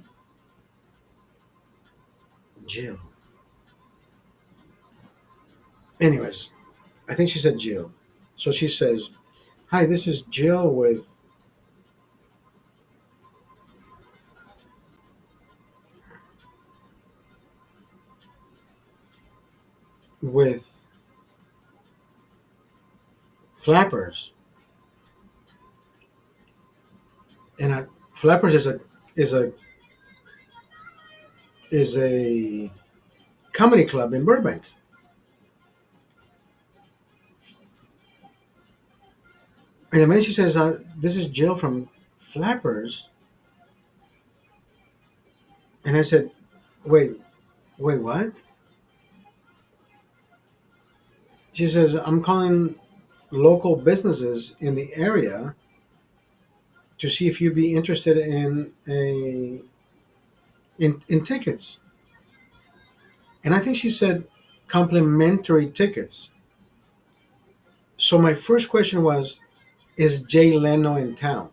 Jill." Anyways, I think she said Jill. So she says, "Hi, this is Jill with Flappers." And Flappers is a is a comedy club in Burbank. And the minute she says, "This is Jill from Flappers," and I said, "Wait, wait, what?" She says, "I'm calling local businesses in the area to see if you'd be interested in tickets." And I think she said complimentary tickets. So my first question was, "Is Jay Leno in town?"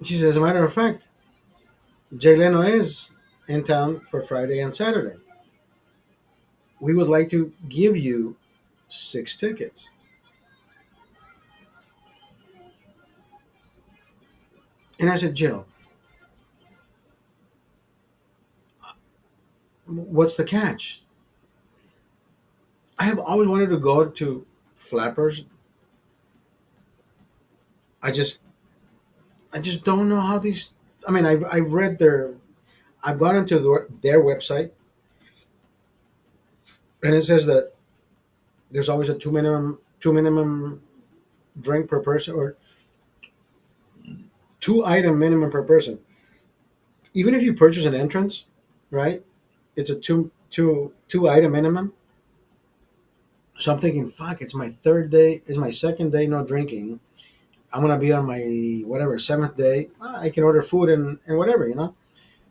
She says, "As a matter of fact, Jay Leno is in town for Friday and Saturday. We would like to give you 6 tickets." And I said, "Jill, what's the catch? I have always wanted to go to Flappers. I just I just don't know how these. I mean, I've read their. I've gone into their website, and it says that there's always a two minimum drink per person, or two item minimum per person. Even if you purchase an entrance, right? It's a two item minimum. So I'm thinking, fuck, it's my third day, it's my second day no drinking. I'm gonna be on my whatever seventh day. I can order food and whatever, you know.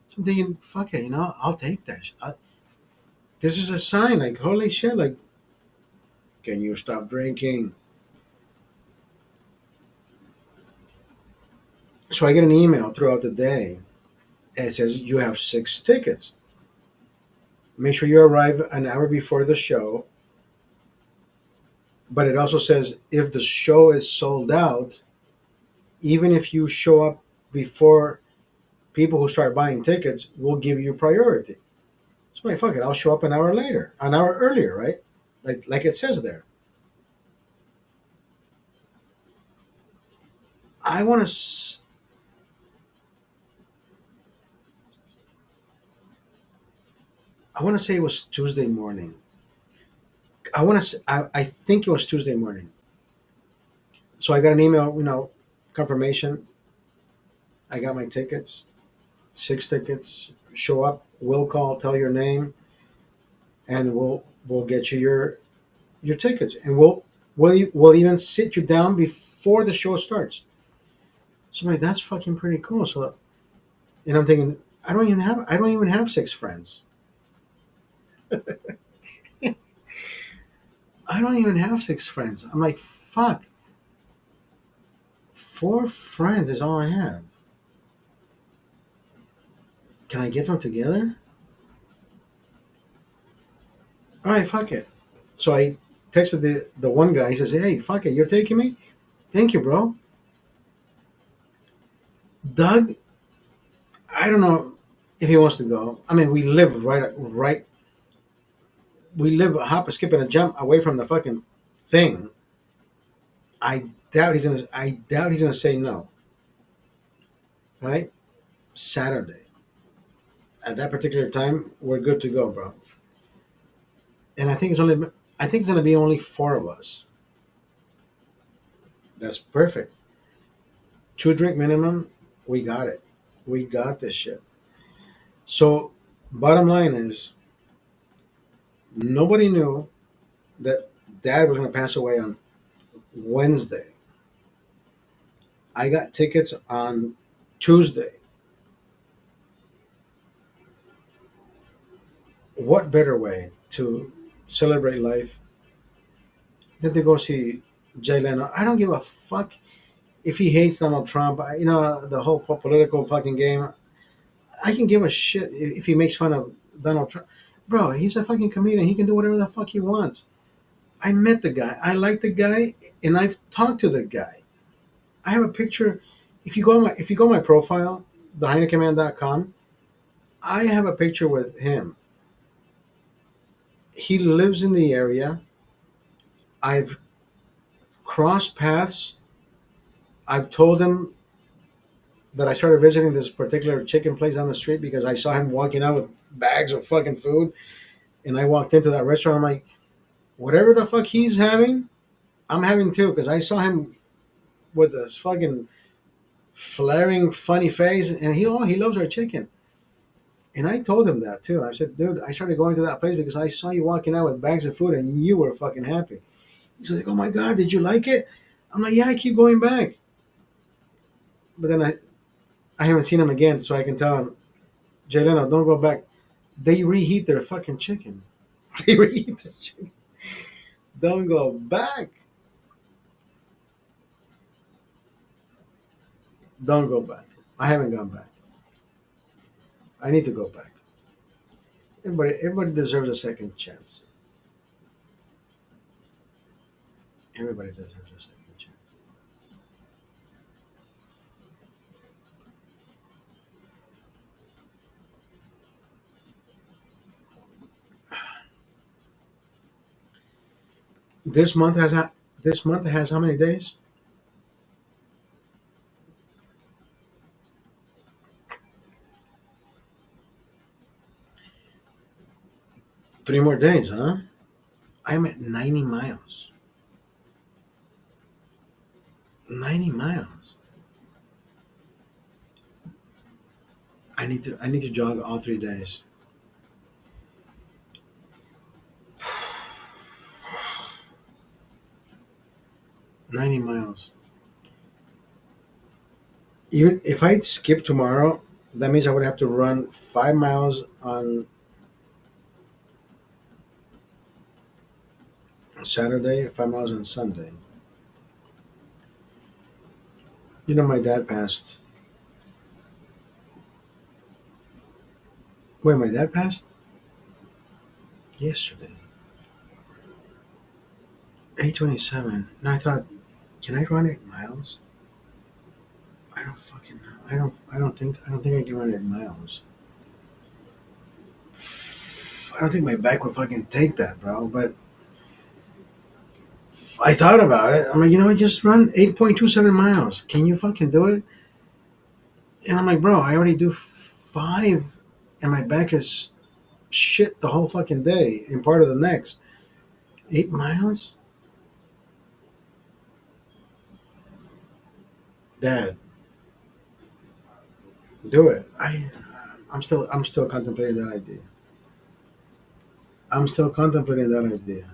So I'm thinking, fuck it, you know, I'll take that. This is a sign, like holy shit, like can you stop drinking? So I get an email throughout the day. And it says you have 6 tickets. Make sure you arrive an hour before the show. But it also says if the show is sold out, even if you show up before people who start buying tickets, will give you priority. So I'm like, fuck it, I'll show up an hour later, an hour earlier, right? Like it says there. I want to. I want to say it was Tuesday morning. I want to. I think it was Tuesday morning. So I got an email, confirmation. I got my tickets, 6 tickets. Show up. We'll call. Tell your name, and we'll get you your tickets, and we'll even sit you down before the show starts. So I'm like, that's fucking pretty cool. So, and I'm thinking, I don't even have 6 friends. I don't even have 6 friends. I'm like, fuck. 4 friends is all I have. Can I get them together? All right, fuck it. So I texted the one guy. He says, "Hey, fuck it, you're taking me? Thank you, bro." Doug, I don't know if he wants to go. I mean, we live right. We live a hop, a skip, and a jump away from the fucking thing. I doubt he's gonna say no. Right? Saturday at that particular time, we're good to go, bro. And I think it's gonna be only 4 of us. That's perfect. 2 drink minimum. We got it. We got this shit. So, bottom line is, nobody knew that Dad was gonna pass away on Wednesday. I got tickets on Tuesday. What better way to celebrate life than to go see Jay Leno? I don't give a fuck if he hates Donald Trump. The whole political fucking game. I can give a shit if he makes fun of Donald Trump. Bro, he's a fucking comedian. He can do whatever the fuck he wants. I met the guy. I like the guy, and I've talked to the guy. I have a picture. If you go on my profile, theheinekeman.com, I have a picture with him. He lives in the area. I've crossed paths. I've told him that I started visiting this particular chicken place down the street because I saw him walking out with bags of fucking food, and I walked into that restaurant. I'm like, whatever the fuck he's having, I'm having too, because I saw him with this fucking flaring funny face, and he loves our chicken. And I told him that too. I said, dude, I started going to that place because I saw you walking out with bags of food, and you were fucking happy. He's like, oh my god, did you like it? I'm like, yeah, I keep going back. But then I haven't seen him again, so I can tell him, Jay Leno, don't go back. They reheat their fucking chicken. They reheat their chicken. Don't go back. Don't go back. I haven't gone back. I need to go back. Everybody deserves a second chance. Everybody deserves a second chance. This month has this month has how many days? 3 more days, huh? I'm at 90 miles. 90 miles. I need to jog all 3 days. 90 miles. Even if I skip tomorrow, that means I would have to run 5 miles on Saturday, 5 miles on Sunday. My dad passed. Wait, my dad passed yesterday. 8:27. And I thought, can I run 8 miles? I don't fucking know. I don't think I can run 8 miles. I don't think my back would fucking take that, bro. But I thought about it. I'm like, just run 8.27 miles. Can you fucking do it? And I'm like, bro, I already do five, and my back is shit the whole fucking day and part of the next. 8 miles, Dad, do it. I'm still contemplating that idea. I'm still contemplating that idea.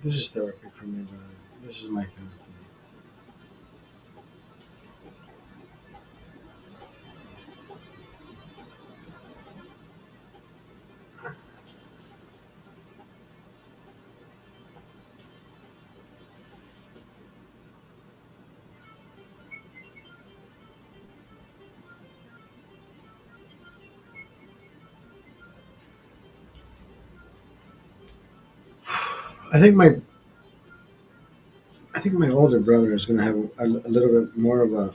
This is therapy for me, brother. This is my therapy. I think my I think my older brother is gonna have a little bit more of a.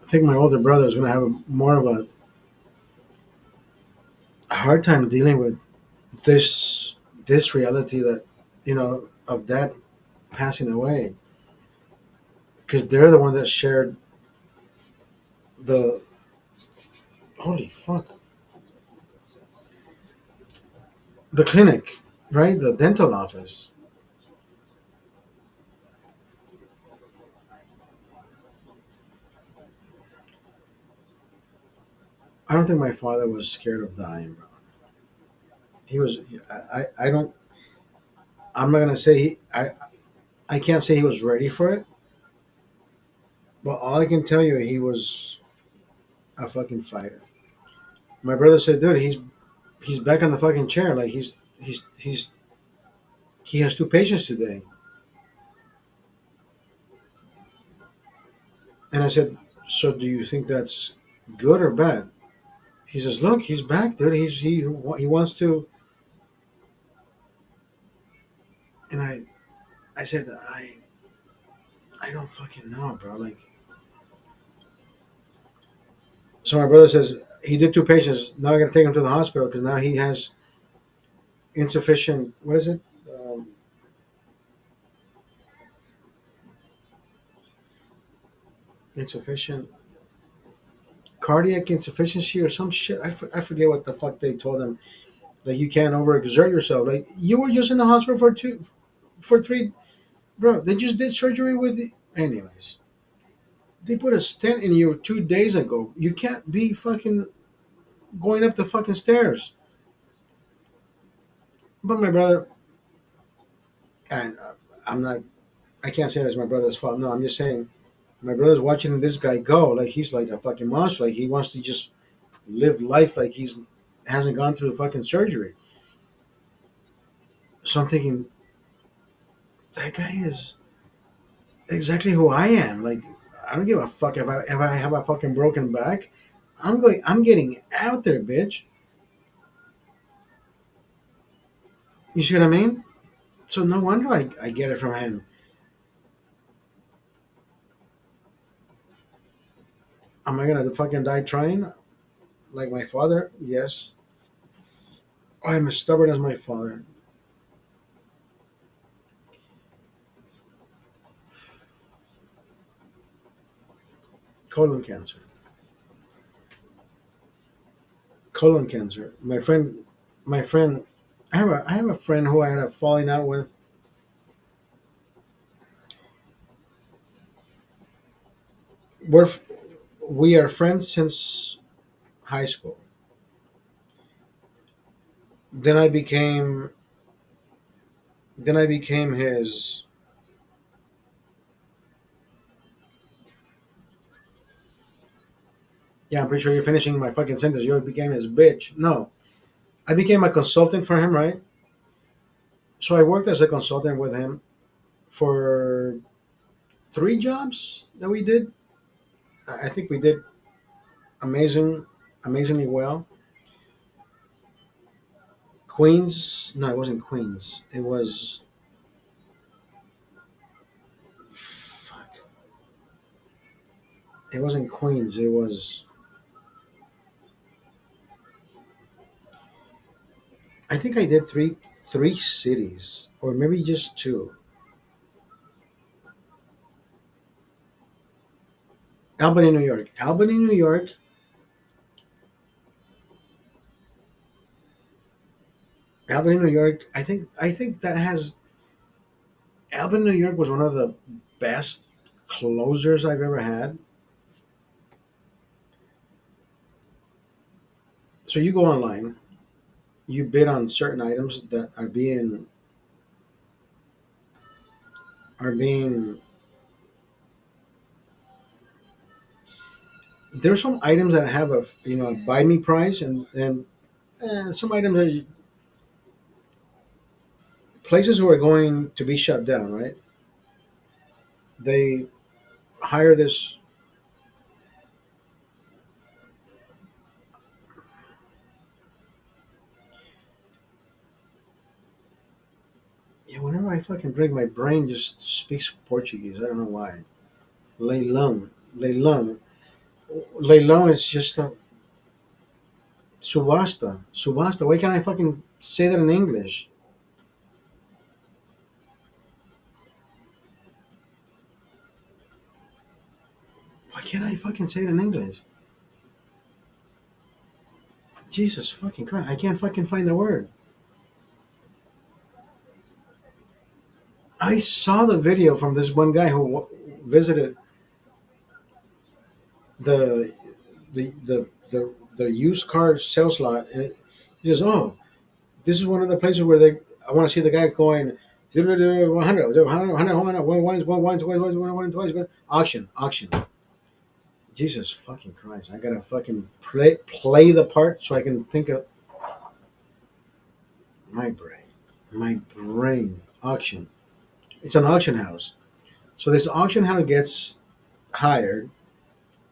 I think my older brother is gonna have more of a hard time dealing with this reality that of dad passing away, because they're the one that shared the holy fuck the clinic, right? The dental office. I don't think my father was scared of dying, bro. He was. I don't. I'm not gonna say he. I can't say he was ready for it, but all I can tell you, he was a fucking fighter. My brother said, "Dude, he's back on the fucking chair. Like he has two patients today." And I said, "So do you think that's good or bad?" He says, "Look, he's back, dude. He wants to." And I said, I don't fucking know, bro. Like, so my brother says he did two patients. Now I got to take him to the hospital because now he has insufficient. What is it? Um, insufficient cardiac insufficiency or some shit. I forget what the fuck they told him. Like you can't overexert yourself. Like you were just in the hospital for three, bro. They just did surgery with. Anyways, they put a stent in you 2 days ago. You can't be fucking going up the fucking stairs. But my brother, and I'm not. I can't say it's my brother's fault. No, I'm just saying My brother's watching this guy go like he's like a fucking monster. Like he wants to just live life like he's hasn't gone through fucking surgery. So I'm thinking that guy is exactly who I am. Like I don't give a fuck if I have a fucking broken back. I'm getting out there, bitch. You see what I mean? So no wonder I get it from him. Am I gonna fucking die trying? Like my father? Yes. I'm as stubborn as my father. Colon cancer. Colon cancer. My friend, I have a friend who I had a falling out with. We're we are friends since high school. Then I became then I became his. Yeah, I'm pretty sure you're finishing my fucking sentence. You became his bitch. No, I became a consultant for him, right? So I worked as a consultant with him for 3 jobs that we did. I think we did amazingly well. Queens? No, it wasn't Queens. It was. Fuck. It wasn't Queens. It was. I think I did three cities, or maybe just two. Albany, New York. Albany, New York. Albany, New York. I think that has Albany, New York was one of the best closers I've ever had. So you go online, you bid on certain items that are being. There's some items that have a buy me price, and some items are places who are going to be shut down. Right? They hire this. Yeah, whenever I fucking drink, my brain just speaks Portuguese. I don't know why. Leilão, leilão, leilão is just a subasta, subasta. Why can't I fucking say that in English? Why can't I fucking say it in English? Jesus fucking Christ! I can't fucking find the word. I saw the video from this one guy who visited the the used car sales lot. And he says, "Oh, this is one of the places where they. I want to see the guy going 100, 100, one, twice, auction, auction. Jesus fucking Christ! I gotta fucking play the part so I can think of my brain, my brain. Auction. It's an auction house. So this auction house gets hired,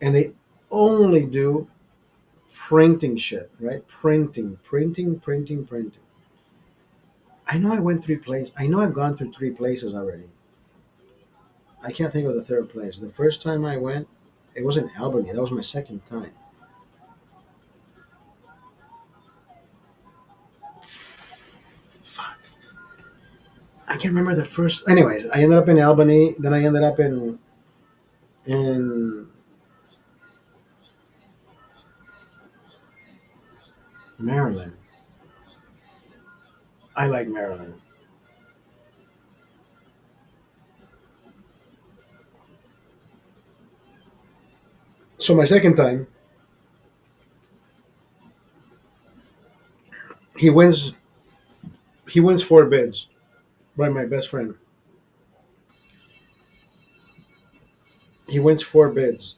and they only do printing shit, right? Printing, printing, printing, printing. I know I went 3 places. I know I've gone through 3 places already. I can't think of the third place. The first time I went, it was in Albany. That was my second time. Fuck. I can't remember the first. Anyways, I ended up in Albany. Then I ended up in Maryland. I like Maryland. So my second time, he wins. He wins 4 bids by my best friend. He wins four bids.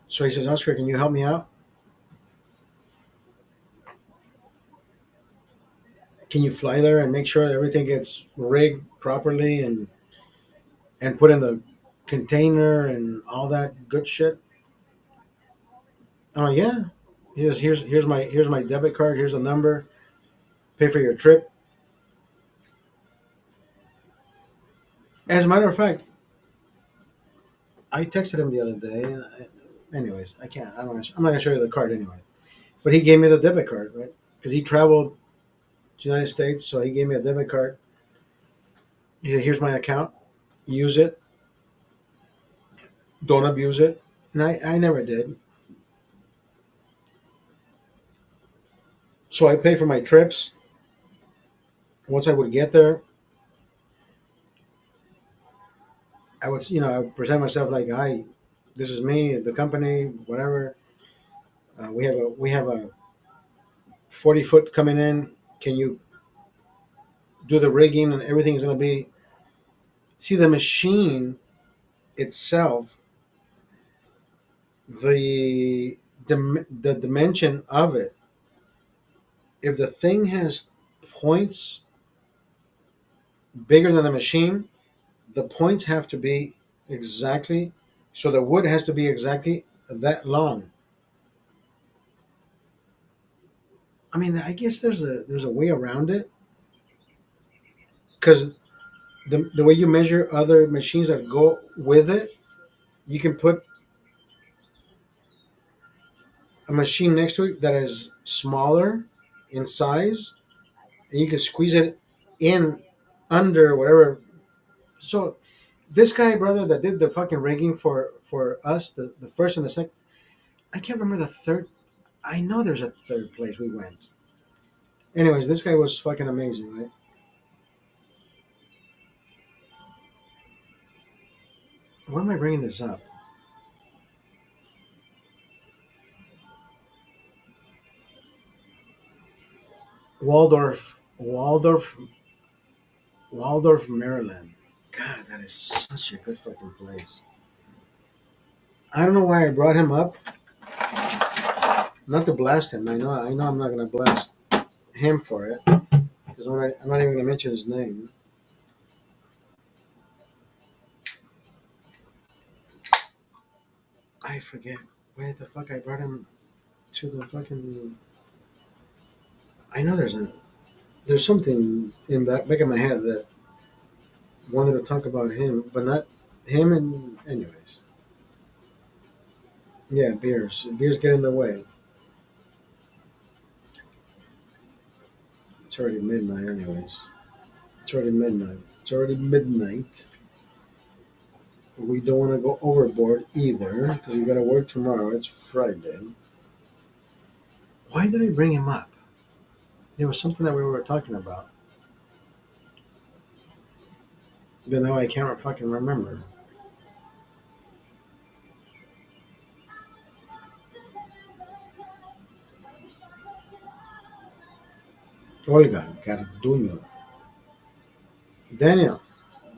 So he says, Oscar, can you help me out? Can you fly there and make sure everything gets rigged properly and put in the container and all that good shit? I'm like, yeah. Here's my debit card. Here's a number. Pay for your trip. As a matter of fact, I texted him the other day. Anyways, I can't. I don't. I'm not gonna show you the card anyway. But he gave me the debit card, right? Because he traveled to the United States, so he gave me a debit card. He said, "Here's my account. Use it. Don't abuse it." And I never did. So I paid for my trips. Once I would get there, I would present myself like, "Hi, this is me, the company, whatever. We have a 40 foot coming in. Can you do the rigging and everything is going to be?" See, the machine itself, the dimension of it. If the thing has points bigger than the machine, the points have to be exactly. So the wood has to be exactly that long. I mean, I guess there's a way around it because the way you measure other machines that go with it, you can put a machine next to it that is smaller in size, and you can squeeze it in under whatever. So this guy, brother, that did the fucking rigging for us, the first and the second, I can't remember the third. I know there's a third place we went. Anyways, this guy was fucking amazing, right? Why am I bringing this up? Waldorf, Maryland. God, that is such a good fucking place. I don't know why I brought him up. Not to blast him. I know, I'm not gonna blast him for it because I'm not even gonna mention his name. I forget where the fuck I brought him to the fucking. I know there's something in back of my head that wanted to talk about him, but not him. And anyways, yeah, beers get in the way. It's already midnight, anyways. It's already midnight. We don't want to go overboard either because we got to work tomorrow. It's Friday. Why did I bring him up? There was something that we were talking about. Even though I can't fucking remember. Olga Garduño. Daniel.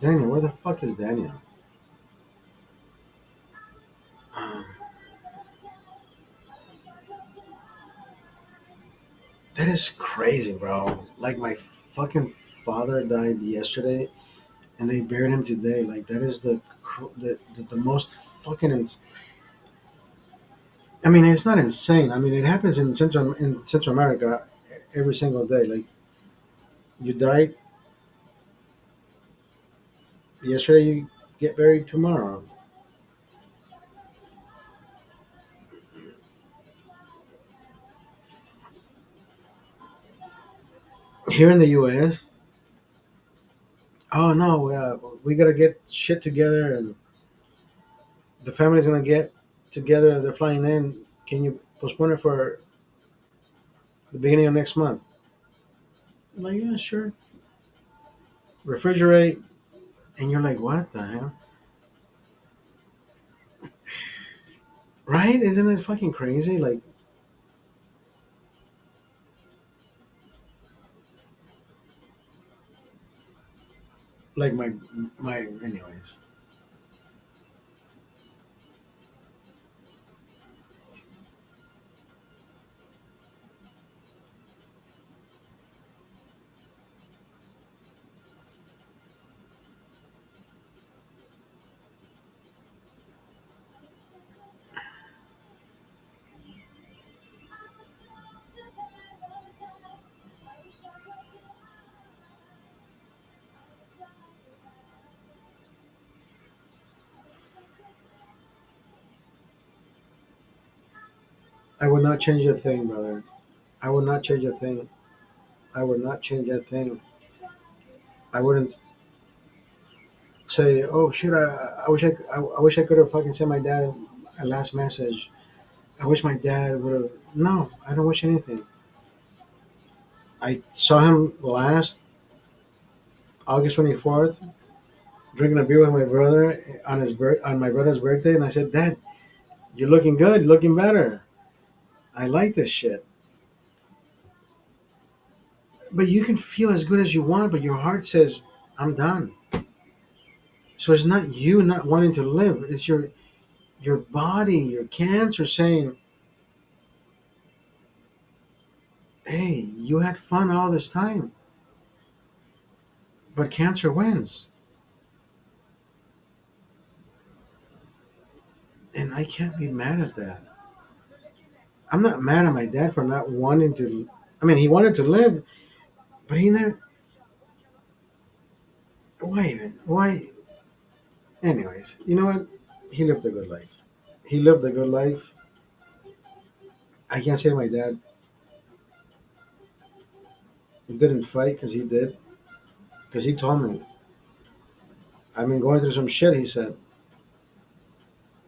Daniel, where the fuck is Daniel? Um, that is crazy, bro. Like my fucking father died yesterday, and they buried him today. Like that is the most fucking. I mean, it's not insane. I mean, it happens in Central America every single day. Like you died yesterday, you get buried tomorrow. Here in the U.S., oh no, we gotta get shit together, and the family's gonna get together. They're flying in. Can you postpone it for the beginning of next month? I'm like, yeah, sure. Refrigerate, and you're like, what the hell? Right? Isn't it fucking crazy? Like my anyways. I would not change a thing, brother. I would not change a thing. I would not change a thing. I wouldn't say, "Oh shit, I wish I could have fucking sent my dad a last message. I wish my dad would have." No, I don't wish anything. I saw him last August 24th, drinking a beer with my brother on my brother's birthday, and I said, "Dad, you're looking good. You're looking better. I like this shit." But you can feel as good as you want, but your heart says, "I'm done." So it's not you not wanting to live. It's your body, your cancer saying, "Hey, you had fun all this time, but cancer wins." And I can't be mad at that. I'm not mad at my dad for not wanting to. I mean, he wanted to live, but he never. Why even? Why? Anyways, you know what? He lived a good life. He lived a good life. I can't say my dad didn't fight because he did. Because he told me, I've been going through some shit, he said,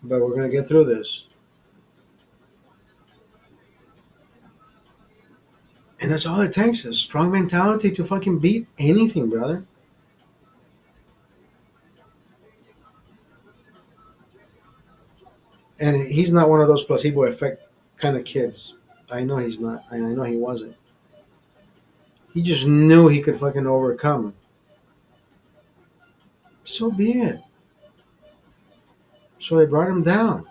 but we're going to get through this. And that's all it takes is strong mentality to fucking beat anything, brother. And he's not one of those placebo effect kind of kids. I know he's not. And I know he wasn't. He just knew he could fucking overcome. So be it. So they brought him down.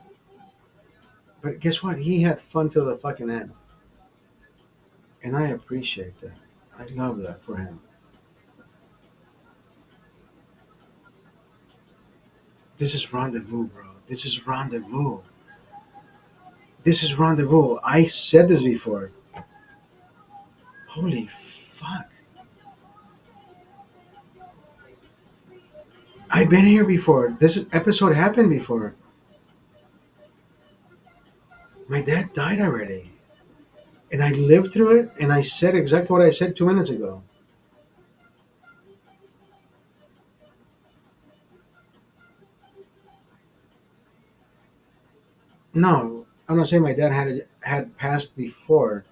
But guess what? He had fun till the fucking end. And I appreciate that. I love that for him. This is rendezvous, bro. This is rendezvous. This is rendezvous. I said this before. Holy fuck. I've been here before. Episode happened before. My dad died already. And I lived through it and I said exactly what I said 2 minutes ago. No, I'm not saying my dad had passed before.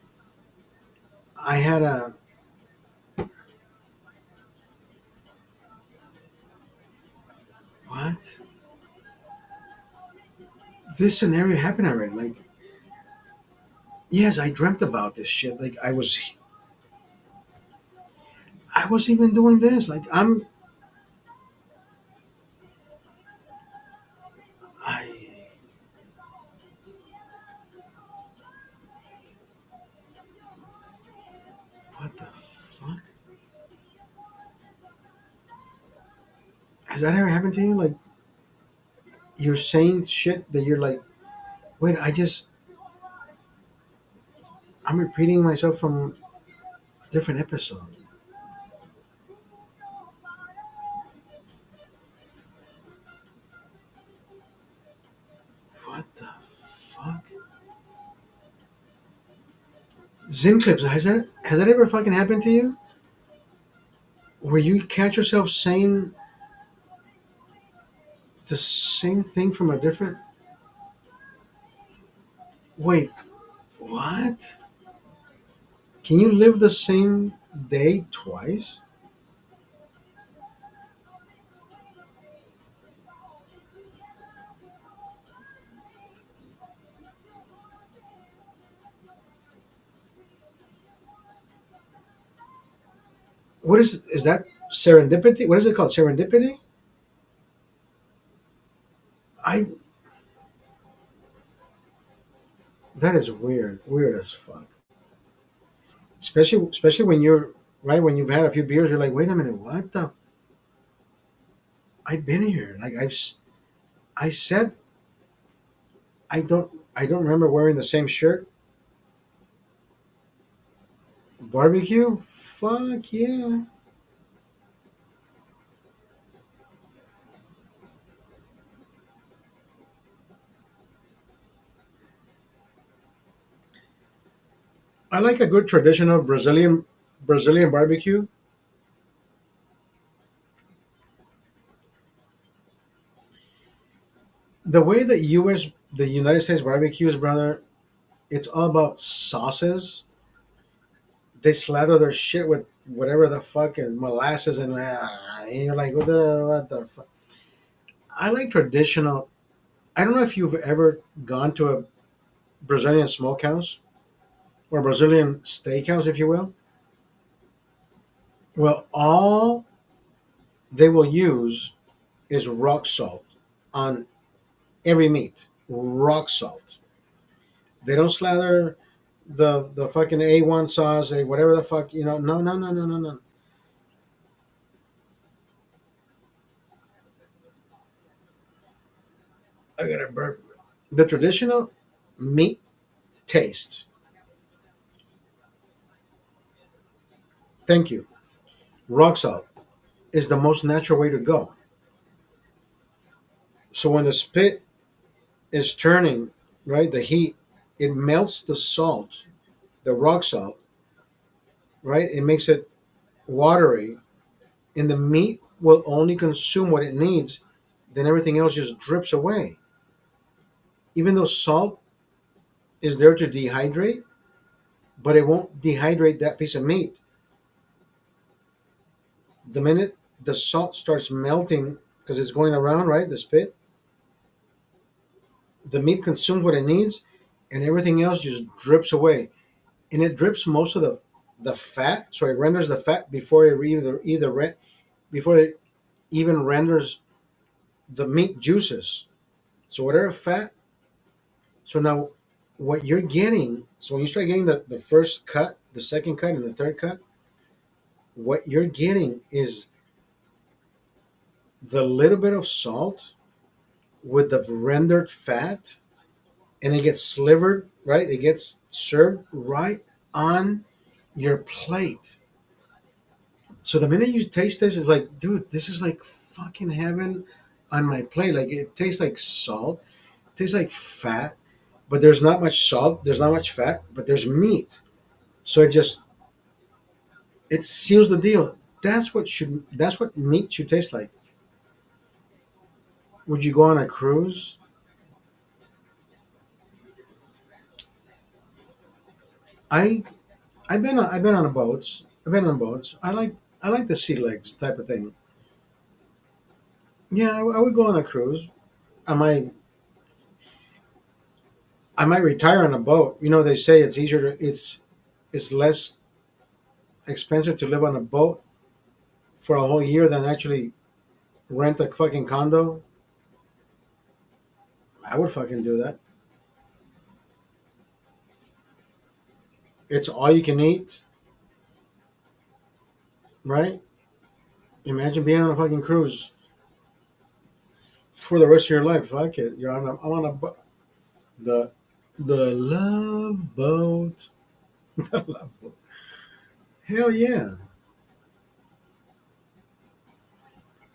I had a what? This scenario happened already. Like, yes, I dreamt about this shit. Like I was even doing this. Like I what the fuck? Has that ever happened to you? Like you're saying shit that you're like, wait, I'm repeating myself from a different episode. What the fuck? Zen clips. Has that ever fucking happened to you? Where you catch yourself saying the same thing from a different. Wait, what? Can you live the same day twice? What is that serendipity? What is it called? Serendipity? I That is weird. Weird as fuck. Especially when you're right when you've had a few beers, you're like, wait a minute, what the? I've been here. Like I said, I don't remember wearing the same shirt. Barbecue? Fuck yeah. I like a good traditional Brazilian barbecue. The way that the United States barbecues, brother, it's all about sauces. They slather their shit with whatever the fuck and molasses and you're like, what the fuck? I like traditional. I don't know if you've ever gone to a Brazilian smokehouse or Brazilian steakhouse, if you will. Well, all they will use is rock salt on every meat. Rock salt. They don't slather the fucking A1 sauce, whatever the fuck, you know. No, no, no, no, no, no. I got to burp. The traditional meat taste. Thank you. Rock salt is the most natural way to go. So when the spit is turning, right, the heat, it melts the salt, the rock salt, right? It makes it watery, and the meat will only consume what it needs. Then everything else just drips away. Even though salt is there to dehydrate, but it won't dehydrate that piece of meat. The minute the salt starts melting, because it's going around, right, the spit, the meat consumes what it needs, and everything else just drips away. And it drips most of the fat, so it renders the fat before it before it even renders the meat juices. So whatever fat. So now, what you're getting. So when you start getting the first cut, the second cut, and the third cut, what you're getting is the little bit of salt with the rendered fat, and it gets slivered, right? It gets served right on your plate. So the minute you taste this, it's like, dude, this is like fucking heaven on my plate. Like it tastes like salt, it tastes like fat, but there's not much salt, there's not much fat, but there's meat. So it seals the deal. That's what meat should taste like. Would you go on a cruise? I I've been on a boats. I've been on boats. I like the sea legs type of thing. Yeah, I would go on a cruise. I might I might retire on a boat. You know, they say it's less expensive to live on a boat for a whole year than actually rent a fucking condo. I would fucking do that. It's all you can eat, right? Imagine being on a fucking cruise for the rest of your life. Fuck it. I'm on a the the love boat. The love boat. Hell yeah.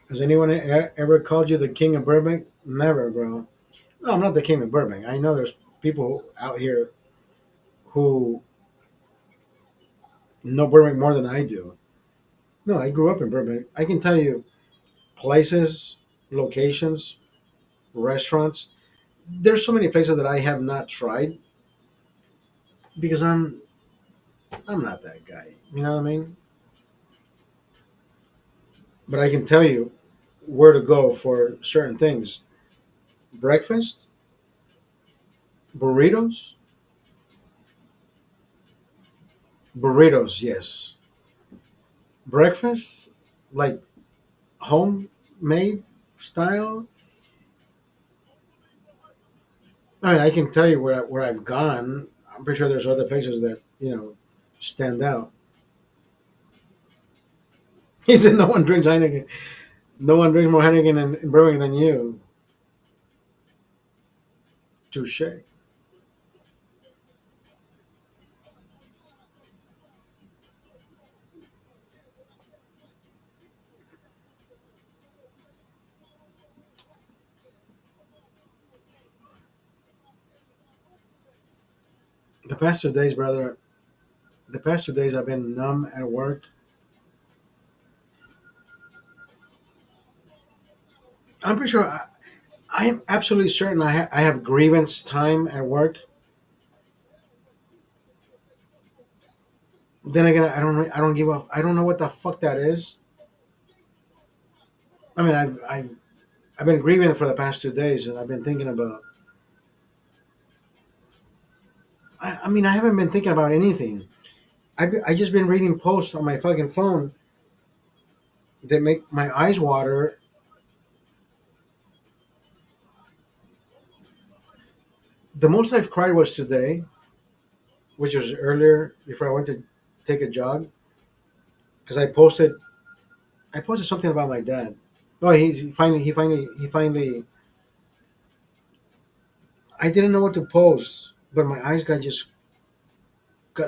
Has anyone ever called you the king of Burbank? Never, bro. No, I'm not the king of Burbank. I know there's people out here who know Burbank more than I do. No, I grew up in Burbank. I can tell you places, locations, restaurants. There's so many places that I have not tried because I'm not that guy. You know what I mean? But I can tell you where to go for certain things. Breakfast, burritos, burritos, yes. Breakfast, like homemade style. I mean, I can tell you where I've gone. I'm pretty sure there's other places that stand out. He said no one drinks Heineken. No one drinks more Heineken in brewing than you. Touche. The past 2 days, brother, The past 2 days I've been numb at work. I'm pretty sure I am absolutely certain I have grievance time at work. Then again, I don't give up. I don't know what the fuck that is. I mean, I've been grieving for the past 2 days, and I've been thinking about. I mean, I haven't been thinking about anything. I just been reading posts on my fucking phone that make my eyes water. The most I've cried was today, which was earlier before I went to take a jog, because I posted something about my dad. Oh, he finally. I didn't know what to post, but my eyes got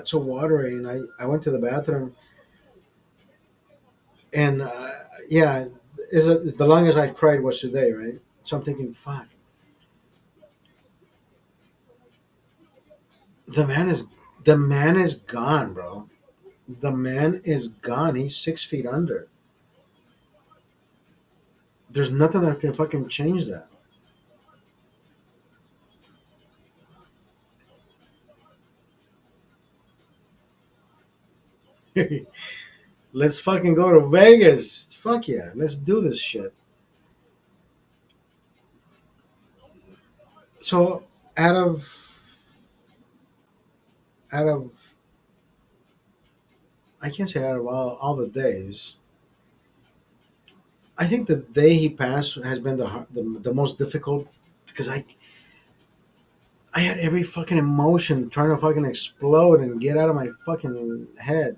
so watery, and I went to the bathroom, and yeah, the longest I've cried was today, right? So I'm thinking, fuck, the man is the man is gone, bro. The man is gone. He's 6 feet under. There's nothing that can fucking change that. Let's fucking go to Vegas. Fuck yeah, let's do this shit. So out of out of I can't say out of all the days, I think the day he passed has been the most difficult because I had every fucking emotion trying to fucking explode and get out of my fucking head.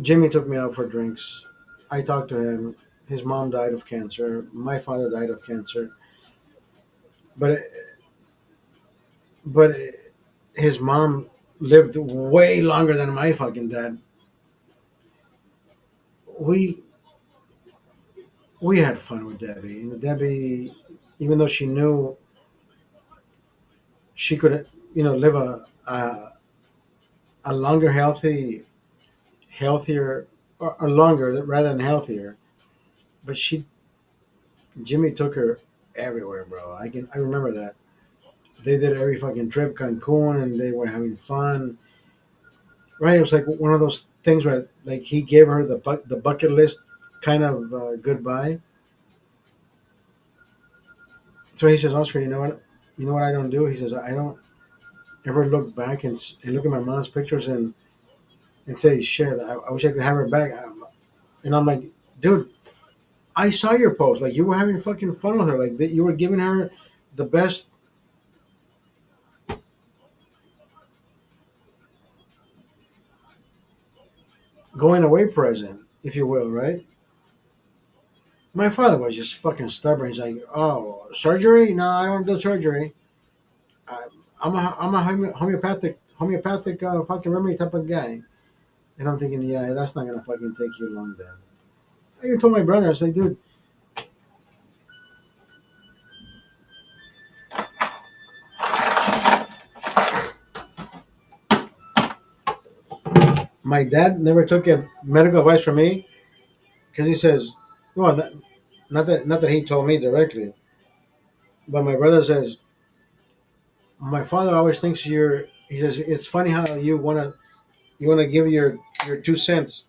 Jimmy took me out for drinks. I talked to him. His mom died of cancer. My father died of cancer. But but his mom lived way longer than my fucking dad. We we had fun with Debbie. You know, Debbie, even though she knew she could, live a longer, healthier, or longer rather than healthier. But Jimmy took her everywhere, bro. I remember that they did every fucking trip, Cancun, and they were having fun. Right? It was like one of those things where like he gave her the bucket list kind of goodbye. So he says, Oscar, you know what I don't do? He says, I don't ever look back and look at my mom's pictures and say, shit, I wish I could have her back. And I'm like, dude, I saw your post. Like you were having fucking fun with her. Like that you were giving her the best going away present, if you will, right? My father was just fucking stubborn. He's like, oh, surgery? No, I don't do surgery. I, I'm a homeopathic fucking remedy type of guy. And I'm thinking, yeah, that's not gonna fucking take you long, then. I even told my brother, I was like, dude, my dad never took a medical advice from me because he says, well, not that he told me directly, but my brother says my father always thinks you're. He says it's funny how you wanna give your 2 cents,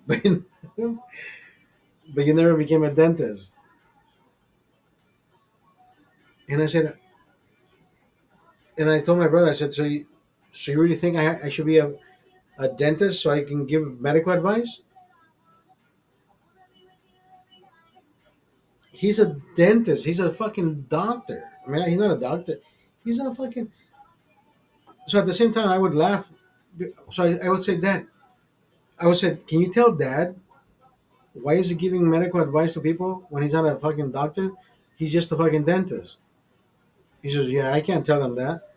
but but you never became a dentist. And I said, and I told my brother, I said, so you really think I should be a dentist so I can give medical advice? He's a dentist. He's a fucking doctor. I mean, he's not a doctor. He's a fucking. So at the same time, I would laugh. So I would say, Dad, I would say, can you tell Dad why is he giving medical advice to people when he's not a fucking doctor? He's just a fucking dentist. He says, yeah, I can't tell them that.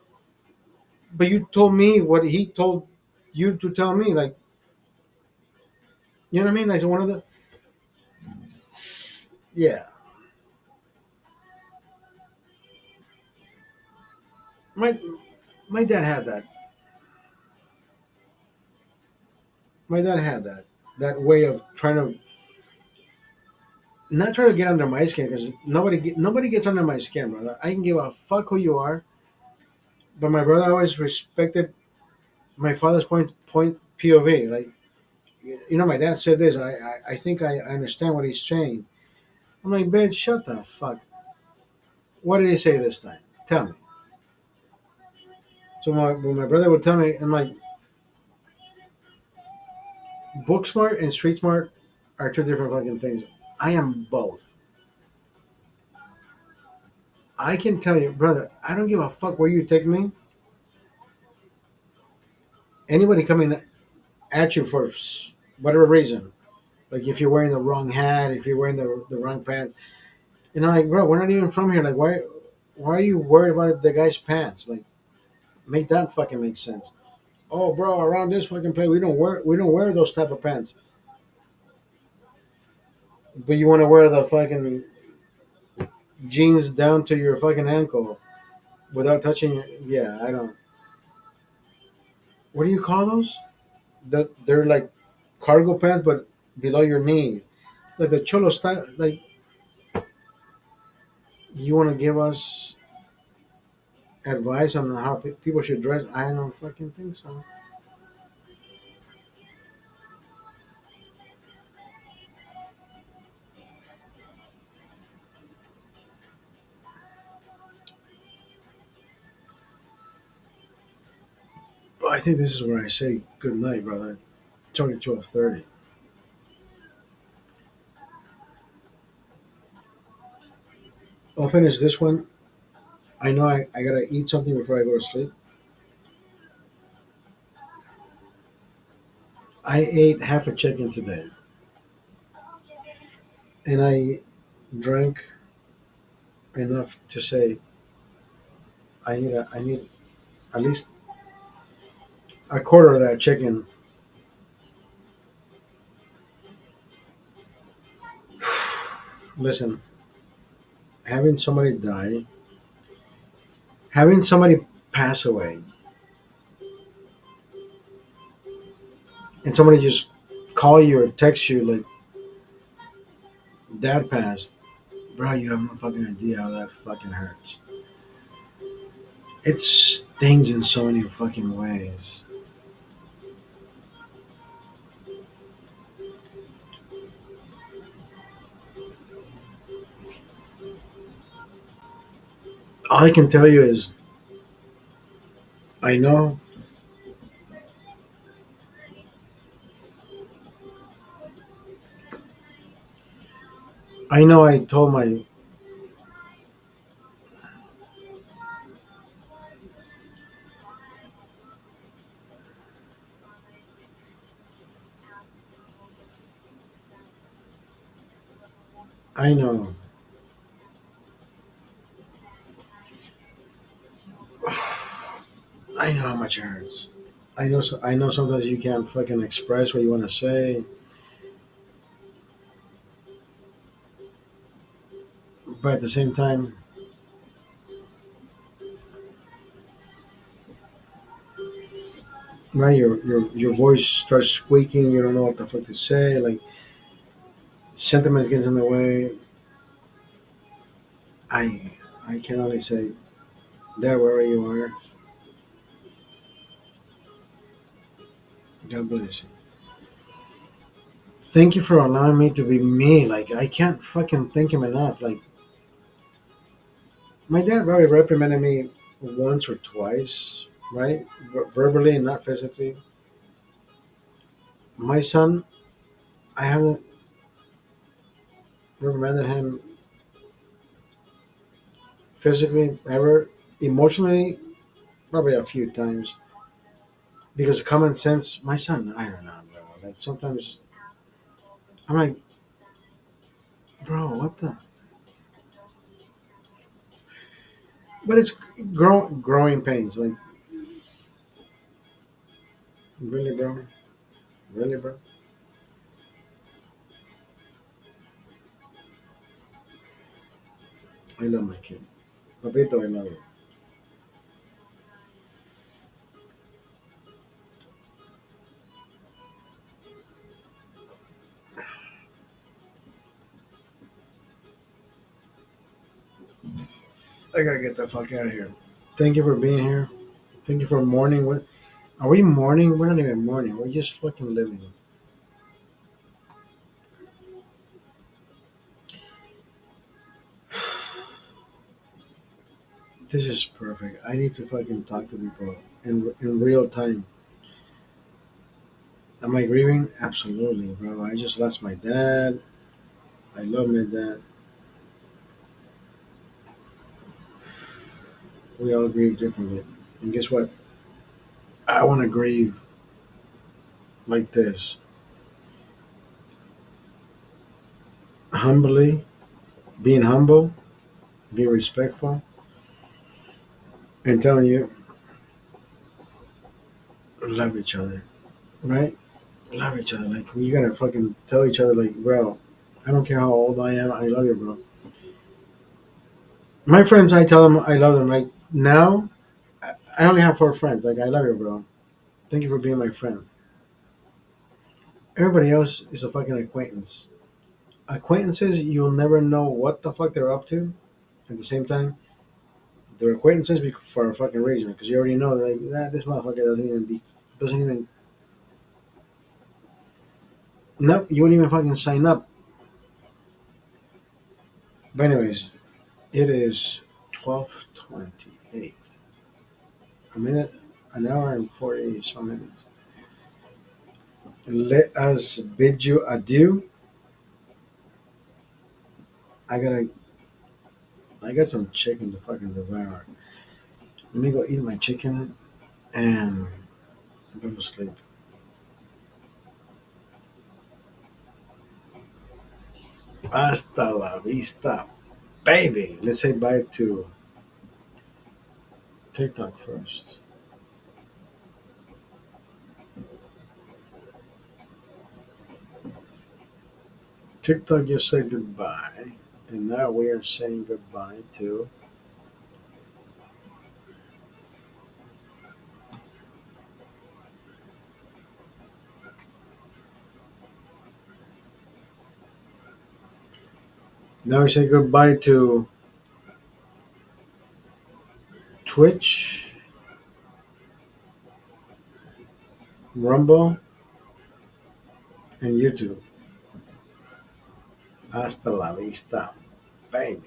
But you told me what he told you to tell me. Like, you know what I mean? Like one of the. Yeah. My my dad had that. My dad had that way of trying to not try to get under my skin because nobody gets under my skin, brother. I can give a fuck who you are, but my brother always respected my father's point POV. Like my dad said this. I think I understand what he's saying. I'm like, bitch, shut the fuck. What did he say this time? Tell me. So when my brother would tell me, I'm like, book smart and street smart are two different fucking things. I am both. I can tell you, brother, I don't give a fuck where you take me. Anybody coming at you for whatever reason, like if you're wearing the wrong hat, if you're wearing the wrong pants, and I'm like, bro, we're not even from here. Like, why are you worried about the guy's pants? Like, make that fucking make sense. Oh, bro, around this fucking place, we don't wear those type of pants. But you want to wear the fucking jeans down to your fucking ankle without touching your, yeah, I don't. What do you call those? They're like cargo pants, but below your knee, like the cholo style. Like, you want to give us advice on how people should dress? I don't fucking think so. But I think this is where I say good night, brother. It's only 12:30. I'll finish this one. I know I gotta eat something before I go to sleep. I ate half a chicken today, and I drank enough to say I need at least a quarter of that chicken. Listen, having somebody die, having somebody pass away, and somebody just call you or text you like dad passed, bro, you have no fucking idea how that fucking hurts. It stings in so many fucking ways. All I can tell you is I know, I know. I told my, I know, I know how much it hurts. I know. I know. Sometimes you can't fucking express what you want to say, but at the same time, right? Your voice starts squeaking. You don't know what the fuck to say. Like, sentiment gets in the way. I I can only say that wherever you are, God bless you. Thank you for allowing me to be me. Like, I can't fucking thank him enough. Like, my dad probably reprimanded me once or twice, right? Verbally and not physically. My son, I haven't reprimanded him physically ever. Emotionally, probably a few times. Because of common sense, my son, I don't know, bro. Like, sometimes I'm like, bro, what the? But it's growing pains. Like, really, bro? Really, bro? I love my kid. Papito, I love you. I gotta get the fuck out of here. Thank you for being here. Thank you for mourning. With Are we mourning? We're not even mourning. We're just fucking living. This is perfect. I need to fucking talk to people in real time. Am I grieving? Absolutely, bro. I just lost my dad. I love my dad. We all grieve differently. And guess what? I want to grieve like this, humbly, being humble, being respectful, and telling you, love each other, right? Love each other. Like, we gotta fucking tell each other, like, bro, I don't care how old I am, I love you, bro. My friends, I tell them I love them. Like, now, I only have four friends. Like, I love you, bro. Thank you for being my friend. Everybody else is a fucking acquaintance. Acquaintances, you'll never know what the fuck they're up to. At the same time, they're acquaintances for a fucking reason, because you already know, they're like, nah, this motherfucker doesn't even, nope, you wouldn't even fucking sign up. But anyways, it is 12:28. A minute, an hour and 40 some minutes. Let us bid you adieu. I gotta, I got some chicken to fucking devour. Let me go eat my chicken and go to sleep. Hasta la vista, baby. Let's say bye to TikTok first. TikTok just said goodbye, and now we are saying goodbye to. Now we say goodbye to Twitch, Rumble, and YouTube. Hasta la vista, baby.